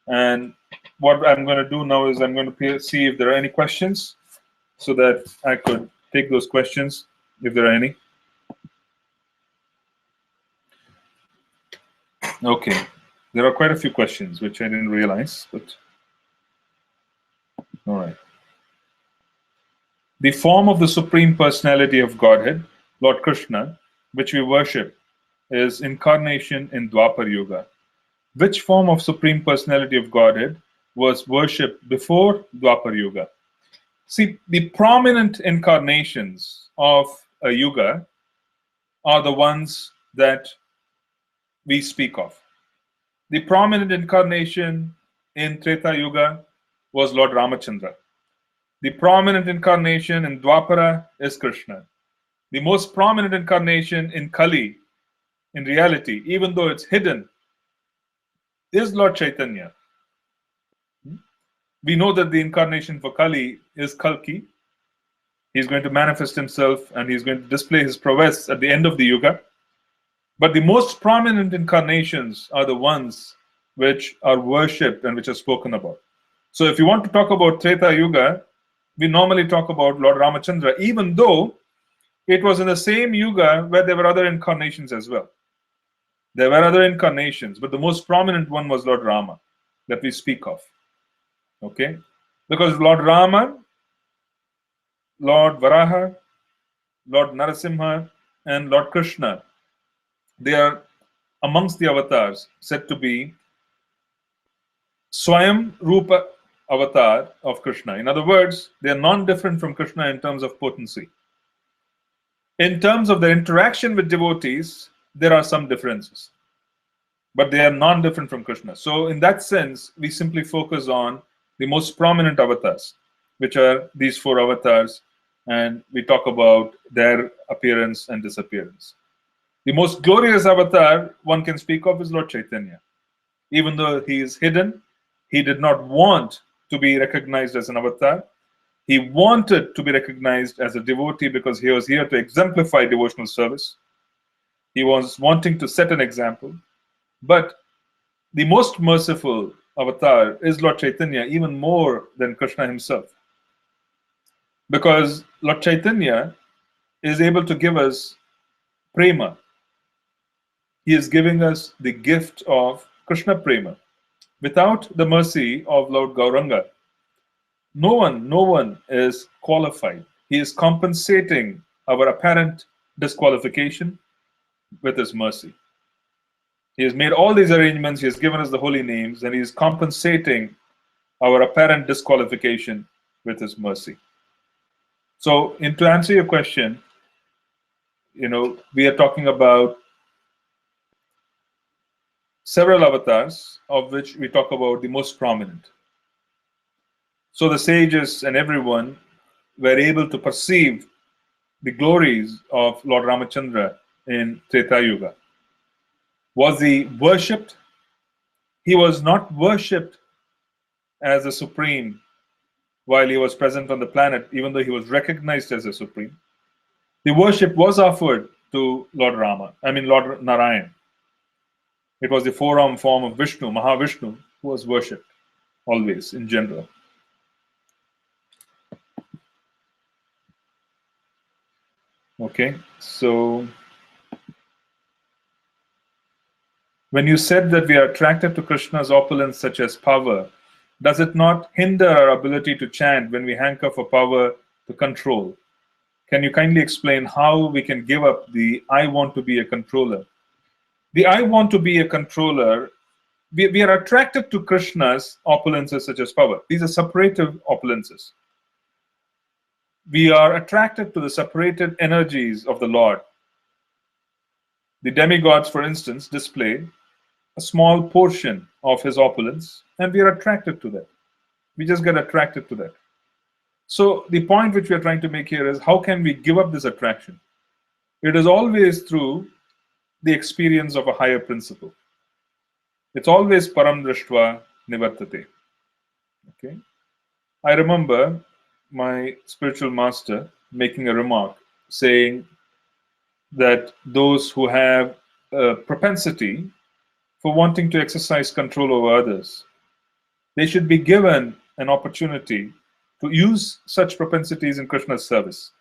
And what I'm going to do now is I'm going to see if there are any questions so that I could take those questions if there are any. Okay. There are quite a few questions which I didn't realize, but all right. The form of the Supreme Personality of Godhead, Lord Krishna, which we worship, is incarnation in Dwapar Yuga. Which form of Supreme Personality of Godhead was worshipped before Dwapar Yuga? See, the prominent incarnations of a yuga are the ones that we speak of. The prominent incarnation in Treta Yuga was Lord Ramachandra. The prominent incarnation in Dwapara is Krishna. The most prominent incarnation in Kali, in reality, even though it's hidden, is Lord Chaitanya. We know that the incarnation for Kali is Kalki. He's going to manifest himself and he's going to display his prowess at the end of the Yuga. But the most prominent incarnations are the ones which are worshipped and which are spoken about. So if you want to talk about Treta Yuga, we normally talk about Lord Ramachandra, even though it was in the same Yuga where there were other incarnations as well. There were other incarnations, but the most prominent one was Lord Rama that we speak of. Okay? Because Lord Rama, Lord Varaha, Lord Narasimha, and Lord Krishna, they are amongst the avatars said to be Swayam Rupa avatar of Krishna. In other words, they are non-different from Krishna in terms of potency. In terms of their interaction with devotees, there are some differences, but they are non-different from Krishna. So in that sense, we simply focus on the most prominent avatars, which are these four avatars, and we talk about their appearance and disappearance. The most glorious avatar one can speak of is Lord Chaitanya. Even though he is hidden, he did not want to be recognized as an avatar. He wanted to be recognized as a devotee because he was here to exemplify devotional service. He was wanting to set an example. But the most merciful avatar is Lord Chaitanya, even more than Krishna himself. Because Lord Chaitanya is able to give us prema. He is giving us the gift of Krishna prema. Without the mercy of Lord Gauranga, no one is qualified. He is compensating our apparent disqualification with his mercy. He has made all these arrangements, he has given us the holy names, and he is compensating our apparent disqualification with his mercy. So, to answer your question, we are talking about several avatars, of which we talk about the most prominent. So the sages and everyone were able to perceive the glories of Lord Ramachandra in Treta Yuga. Was he worshipped? He was not worshipped as a supreme while he was present on the planet, even though he was recognized as a supreme. The worship was offered to Lord Lord Narayan. It was the forearm form of Vishnu, Mahavishnu, who was worshipped always in general. Okay, so when you said that we are attracted to Krishna's opulence such as power, does it not hinder our ability to chant when we hanker for power to control? Can you kindly explain how we can give up the I want to be a controller? The I want to be a controller, we are attracted to Krishna's opulences such as power. These are separative opulences. We are attracted to the separated energies of the Lord. The demigods, for instance, display a small portion of his opulence, and we are attracted to that. We just get attracted to that. So the point which we are trying to make here is, how can we give up this attraction? It is always through the experience of a higher principle. It's always param drishtva nivartate. Okay. I remember my spiritual master making a remark saying that those who have a propensity for wanting to exercise control over others, they should be given an opportunity to use such propensities in Krishna's service,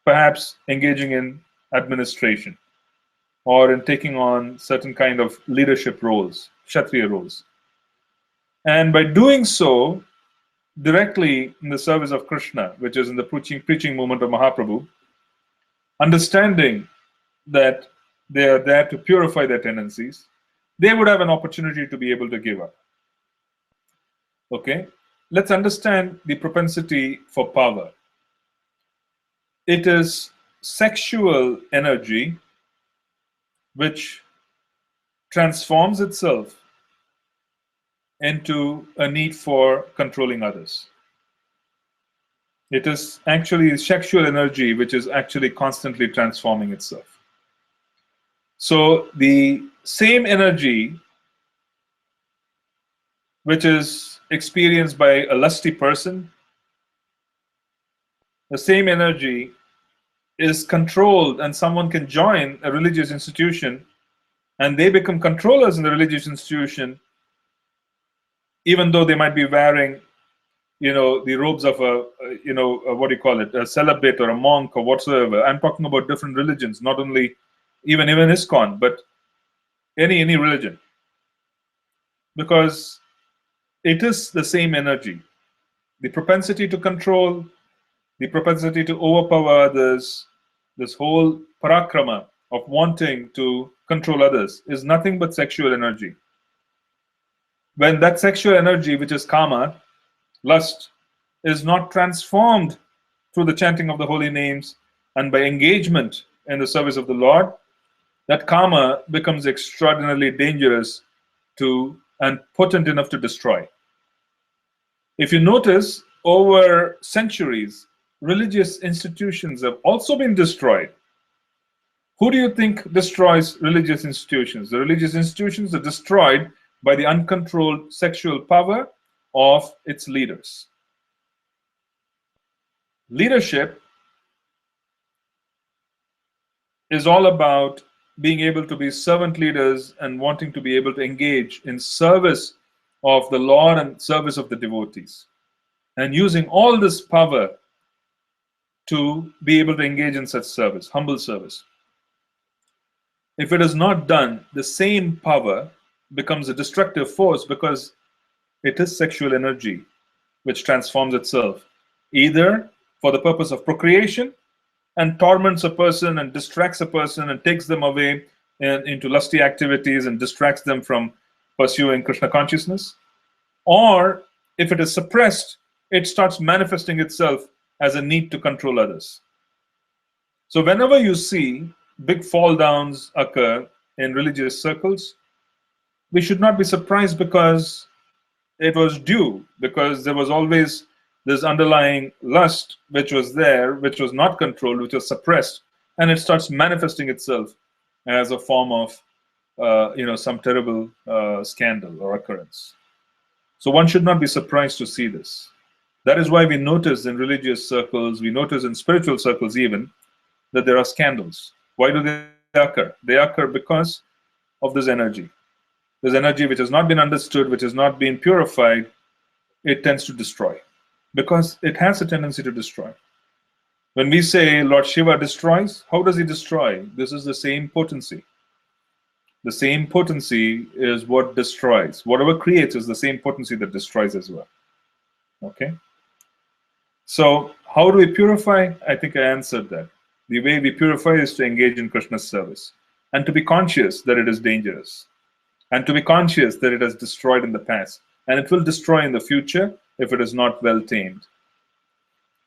perhaps engaging in administration or in taking on certain kind of leadership roles, Kshatriya roles. And by doing so, directly in the service of Krishna, which is in the preaching movement of Mahaprabhu, understanding that they are there to purify their tendencies, they would have an opportunity to be able to give up. Okay, let's understand the propensity for power. It is sexual energy which transforms itself into a need for controlling others. It is actually sexual energy which is actually constantly transforming itself. So the same energy which is experienced by a lusty person, the same energy is controlled, and someone can join a religious institution and they become controllers in the religious institution, even though they might be wearing, the robes of a, what do you call it, a celibate or a monk or whatsoever. I'm talking about different religions, not only even ISKCON, but any religion, because it is the same energy. The propensity to control, the propensity to overpower others, this whole parakrama of wanting to control others is nothing but sexual energy. When that sexual energy, which is kama, lust, is not transformed through the chanting of the holy names and by engagement in the service of the Lord, that kama becomes extraordinarily dangerous and potent enough to destroy. If you notice, over centuries, religious institutions have also been destroyed. Who do you think destroys religious institutions? The religious institutions are destroyed by the uncontrolled sexual power of its leaders. Leadership is all about being able to be servant leaders and wanting to be able to engage in service of the Lord and service of the devotees, and using all this power to be able to engage in such service, humble service. If it is not done, the same power becomes a destructive force, because it is sexual energy which transforms itself either for the purpose of procreation and torments a person and distracts a person and takes them away into lusty activities and distracts them from pursuing Krishna consciousness, or if it is suppressed, it starts manifesting itself as a need to control others. So whenever you see big fall downs occur in religious circles, we should not be surprised, because it was due, because there was always this underlying lust which was there, which was not controlled, which was suppressed, and it starts manifesting itself as a form of some terrible scandal or occurrence. So one should not be surprised to see this. That is why we notice in religious circles, we notice in spiritual circles even, that there are scandals. Why do they occur? They occur because of this energy. This energy which has not been understood, which has not been purified, it tends to destroy. Because it has a tendency to destroy. When we say Lord Shiva destroys, how does he destroy? This is the same potency. The same potency is what destroys. Whatever creates is the same potency that destroys as well. Okay? So, how do we purify? I think I answered that. The way we purify is to engage in Krishna's service and to be conscious that it is dangerous and to be conscious that it has destroyed in the past and it will destroy in the future if it is not well tamed.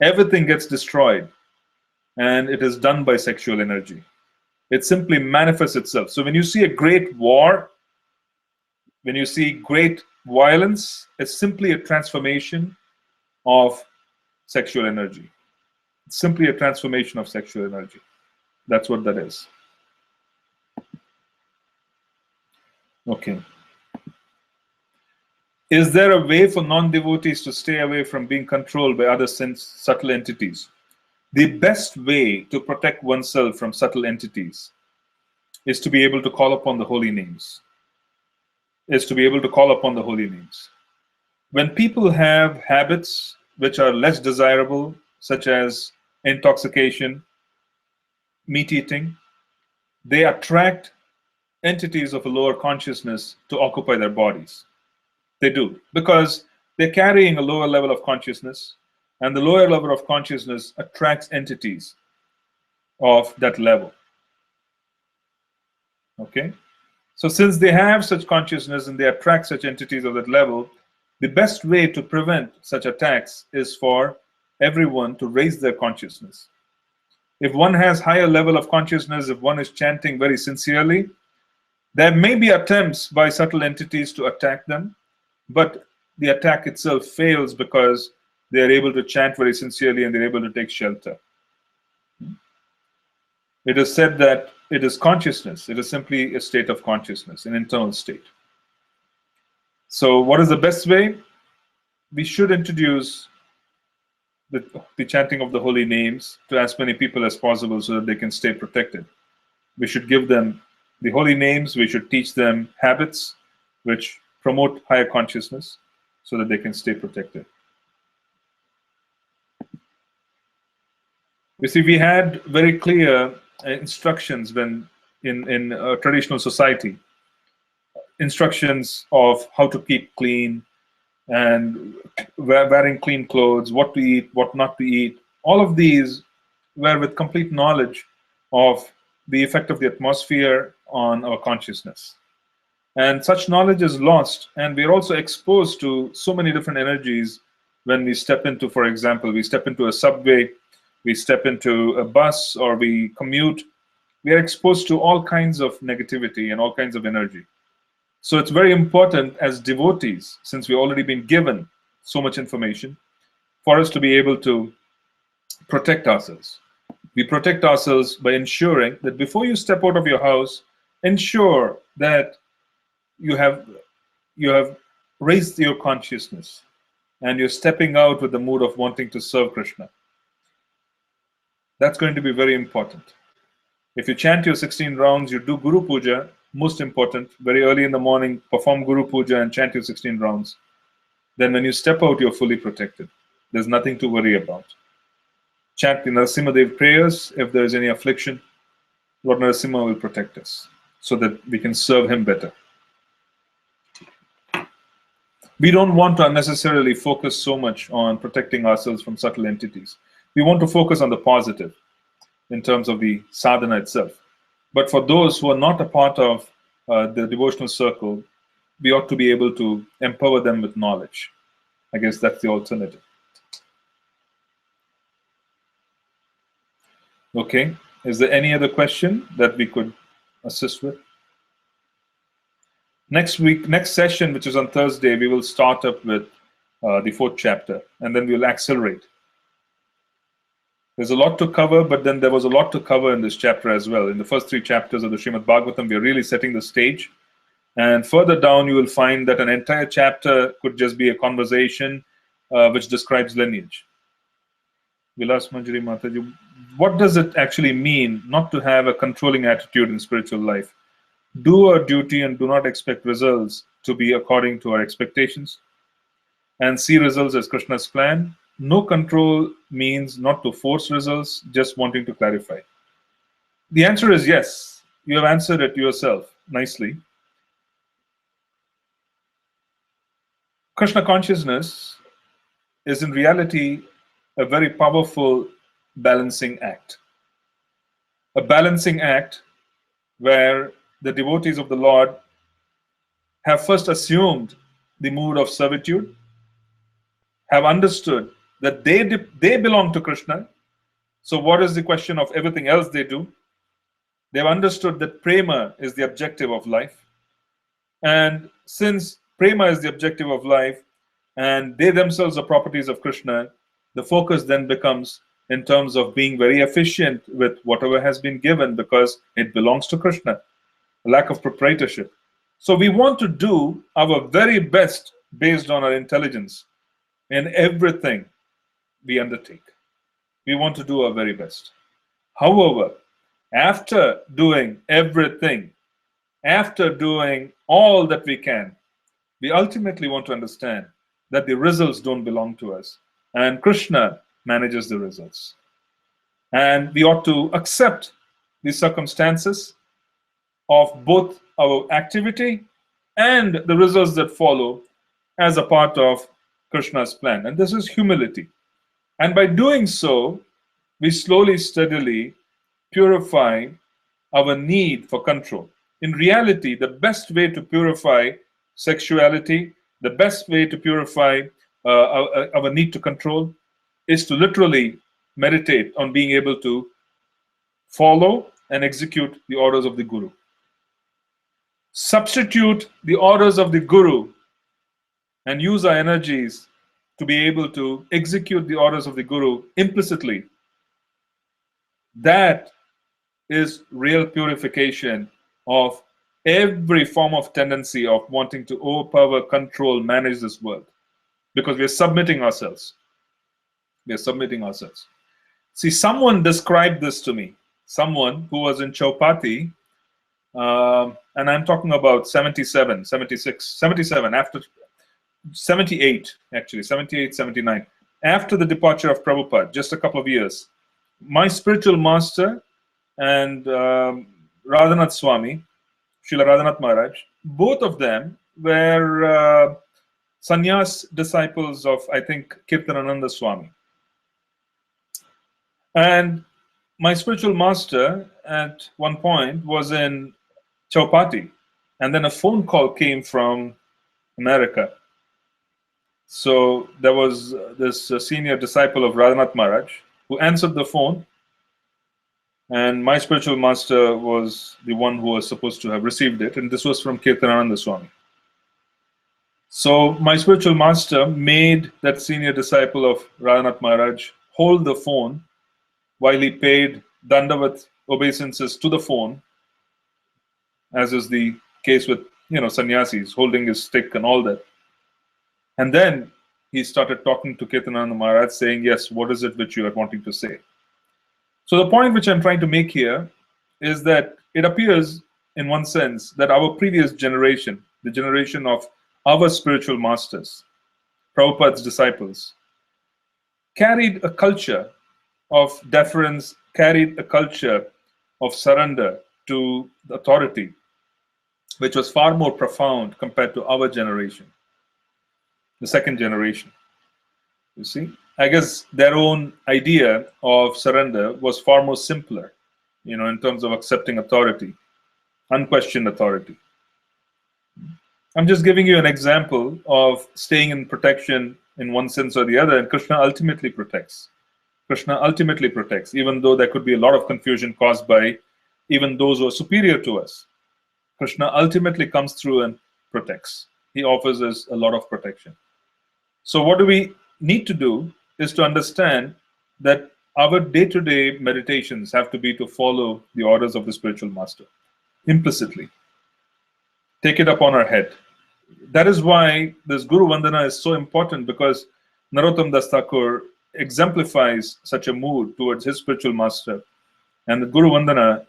Everything gets destroyed and it is done by sexual energy. It simply manifests itself. So when you see a great war, when you see great violence, it's simply a transformation of sexual energy. It's simply a transformation of sexual energy. That's what that is. Okay. Is there a way for non-devotees to stay away from being controlled by other subtle entities? The best way to protect oneself from subtle entities is to be able to call upon the holy names. When people have habits which are less desirable, such as intoxication, meat eating, they attract entities of a lower consciousness to occupy their bodies. They do, because they're carrying a lower level of consciousness, and the lower level of consciousness attracts entities of that level. Okay? So since they have such consciousness and they attract such entities of that level, the best way to prevent such attacks is for everyone to raise their consciousness. If one has higher level of consciousness, if one is chanting very sincerely, there may be attempts by subtle entities to attack them, but the attack itself fails because they are able to chant very sincerely and they're able to take shelter. It is said that it is consciousness. It is simply a state of consciousness, an internal state. So what is the best way? We should introduce the chanting of the holy names to as many people as possible so that they can stay protected. We should give them the holy names. We should teach them habits which promote higher consciousness so that they can stay protected. You see, we had very clear instructions when in a traditional society, instructions of how to keep clean and wearing clean clothes, what to eat, what not to eat. All of these were with complete knowledge of the effect of the atmosphere on our consciousness. And such knowledge is lost, and we are also exposed to so many different energies when we step into, for example, we step into a subway, we step into a bus, or we commute. We are exposed to all kinds of negativity and all kinds of energy. So it's very important as devotees, since we've already been given so much information, for us to be able to protect ourselves. We protect ourselves by ensuring that before you step out of your house, ensure that you have raised your consciousness and you're stepping out with the mood of wanting to serve Krishna. That's going to be very important. If you chant your 16 rounds, you do Guru Puja, most important, very early in the morning, perform Guru Puja and chant your 16 rounds. Then when you step out, you're fully protected. There's nothing to worry about. Chant the Narasimhadev prayers. If there is any affliction, Lord Narasimha will protect us so that we can serve him better. We don't want to unnecessarily focus so much on protecting ourselves from subtle entities. We want to focus on the positive in terms of the sadhana itself. But for those who are not a part of the devotional circle, we ought to be able to empower them with knowledge. I guess that's the alternative. Okay. Is there any other question that we could assist with? Next week, next session, which is on Thursday, we will start up with the 4th chapter, and then we'll accelerate. There's a lot to cover, but then there was a lot to cover in this chapter as well. In the first 3 chapters of the Srimad Bhagavatam, we are really setting the stage. And further down, you will find that an entire chapter could just be a conversation which describes lineage. Vilas Manjari Mataji, what does it actually mean not to have a controlling attitude in spiritual life? Do our duty and do not expect results to be according to our expectations, and see results as Krishna's plan. No control means not to force results, just wanting to clarify. The answer is yes. You have answered it yourself nicely. Krishna consciousness is in reality a very powerful balancing act. A balancing act where the devotees of the Lord have first assumed the mood of servitude, have understood that they belong to Krishna. So what is the question of everything else they do? They've understood that prema is the objective of life. And since prema is the objective of life, and they themselves are properties of Krishna, the focus then becomes in terms of being very efficient with whatever has been given because it belongs to Krishna, a lack of proprietorship. So we want to do our very best based on our intelligence in everything we undertake. We want to do our very best. However, after doing everything, after doing all that we can, we ultimately want to understand that the results don't belong to us, and Krishna manages the results. And we ought to accept the circumstances of both our activity and the results that follow as a part of Krishna's plan. And this is humility. And by doing so, we slowly, steadily purify our need for control. In reality, the best way to purify sexuality, the best way to purify our need to control is to literally meditate on being able to follow and execute the orders of the Guru. Substitute the orders of the Guru and use our energies to be able to execute the orders of the Guru implicitly. That is real purification of every form of tendency of wanting to overpower, control, manage this world. Because we are submitting ourselves. We are submitting ourselves. See, someone described this to me. Someone who was in Chaupati, and I'm talking about 77, 76, 77, after 78, actually, 78, 79. After the departure of Prabhupada, just a couple of years, my spiritual master and Radhanath Swami, Srila Radhanath Maharaj, both of them were sannyas disciples of, I think, Kirtanananda Swami. And my spiritual master at one point was in Chaupati, and then a phone call came from America. So there was this senior disciple of Radhanath Maharaj who answered the phone, and my spiritual master was the one who was supposed to have received it, and this was from Kirtanananda Swami. So my spiritual master made that senior disciple of Radhanath Maharaj hold the phone while he paid Dandavat obeisances to the phone, as is the case with sannyasis, holding his stick and all that. And then he started talking to Kirtanananda Maharaj, saying, yes, what is it which you are wanting to say? So the point which I'm trying to make here is that it appears, in one sense, that our previous generation, the generation of our spiritual masters, Prabhupada's disciples, carried a culture of deference, carried a culture of surrender to the authority, which was far more profound compared to our generation, the second generation. You see, I guess their own idea of surrender was far more simpler, in terms of accepting authority, unquestioned authority. I'm just giving you an example of staying in protection in one sense or the other, and Krishna ultimately protects. Krishna ultimately protects, even though there could be a lot of confusion caused by even those who are superior to us. Krishna ultimately comes through and protects. He offers us a lot of protection. So what do we need to do is to understand that our day-to-day meditations have to be to follow the orders of the spiritual master, implicitly. Take it upon our head. That is why this Guru Vandana is so important, because Narottam Das Thakur exemplifies such a mood towards his spiritual master, and the Guru Vandana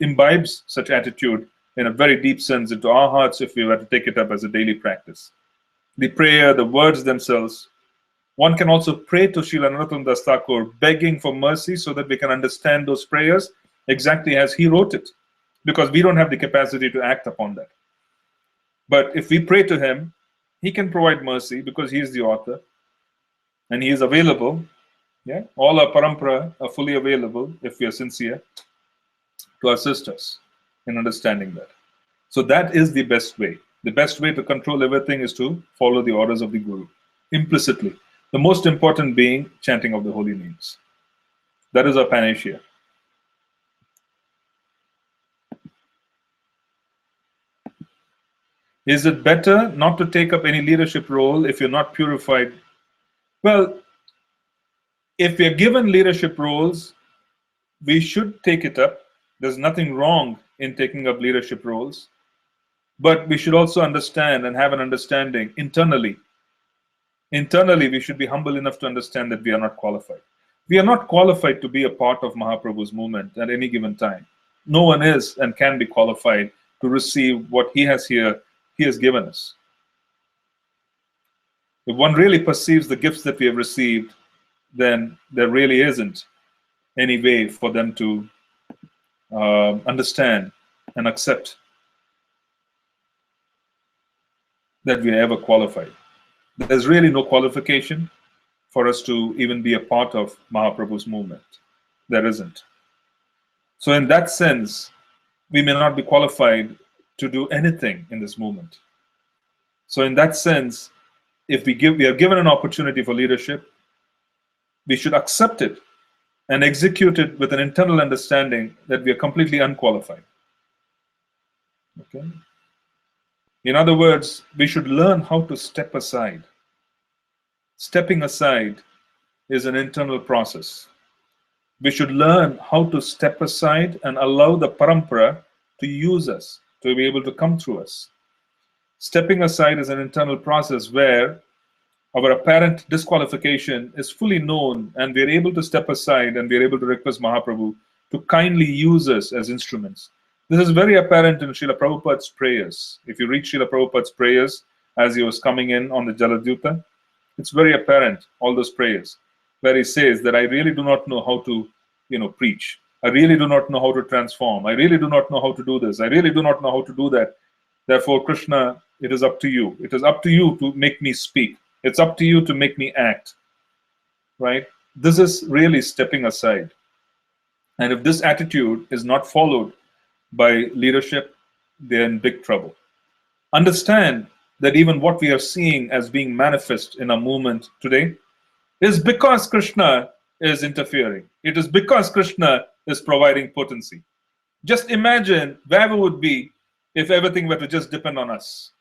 imbibes such attitude in a very deep sense into our hearts if we were to take it up as a daily practice. The prayer, the words themselves. One can also pray to Srila Narottam Das Thakur, begging for mercy so that we can understand those prayers exactly as he wrote it, because we don't have the capacity to act upon that. But if we pray to him, he can provide mercy because he is the author and he is available. Yeah, all our parampara are fully available if we are sincere to assist us in understanding that. So that is the best way. The best way to control everything is to follow the orders of the Guru implicitly. The most important being chanting of the holy names. That is our panacea. Is it better not to take up any leadership role if you're not purified? Well, if we are given leadership roles, we should take it up. There's nothing wrong in taking up leadership roles. But we should also understand and have an understanding internally. Internally, we should be humble enough to understand that we are not qualified. We are not qualified to be a part of Mahaprabhu's movement at any given time. No one is and can be qualified to receive what he has given us. If one really perceives the gifts that we have received, then there really isn't any way for them to understand and accept that we are ever qualified. There's really no qualification for us to even be a part of Mahaprabhu's movement. There isn't. So in that sense, we may not be qualified to do anything in this movement. So in that sense, if we are given an opportunity for leadership, we should accept it and execute it with an internal understanding that we are completely unqualified. Okay? In other words, we should learn how to step aside. Stepping aside is an internal process. We should learn how to step aside and allow the parampara to use us, to be able to come through us. Stepping aside is an internal process where our apparent disqualification is fully known and we are able to step aside and we are able to request Mahaprabhu to kindly use us as instruments. This is very apparent in Srila Prabhupada's prayers. If you read Srila Prabhupada's prayers as he was coming in on the Jaladyuta, it's very apparent, all those prayers, where he says that I really do not know how to, preach. I really do not know how to transform. I really do not know how to do this. I really do not know how to do that. Therefore, Krishna, it is up to you. It is up to you to make me speak. It's up to you to make me act. Right? This is really stepping aside. And if this attitude is not followed by leadership, they're in big trouble. Understand that even what we are seeing as being manifest in our movement today is because Krishna is interfering. It is because Krishna is providing potency. Just imagine where we would be if everything were to just depend on us.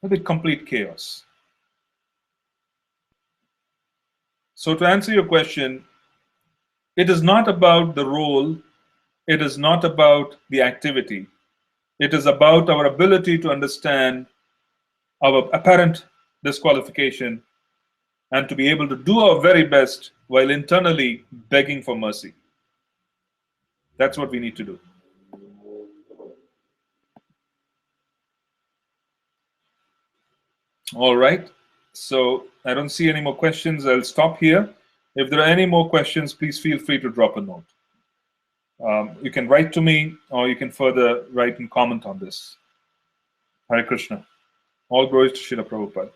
It would be complete chaos. So to answer your question, it is not about the role, it is not about the activity. It is about our ability to understand our apparent disqualification and to be able to do our very best while internally begging for mercy. That's what we need to do. All right. So I don't see any more questions. I'll stop here. If there are any more questions, please feel free to drop a note. You can write to me or you can further write and comment on this. Hare Krishna. All glories to Srila Prabhupada.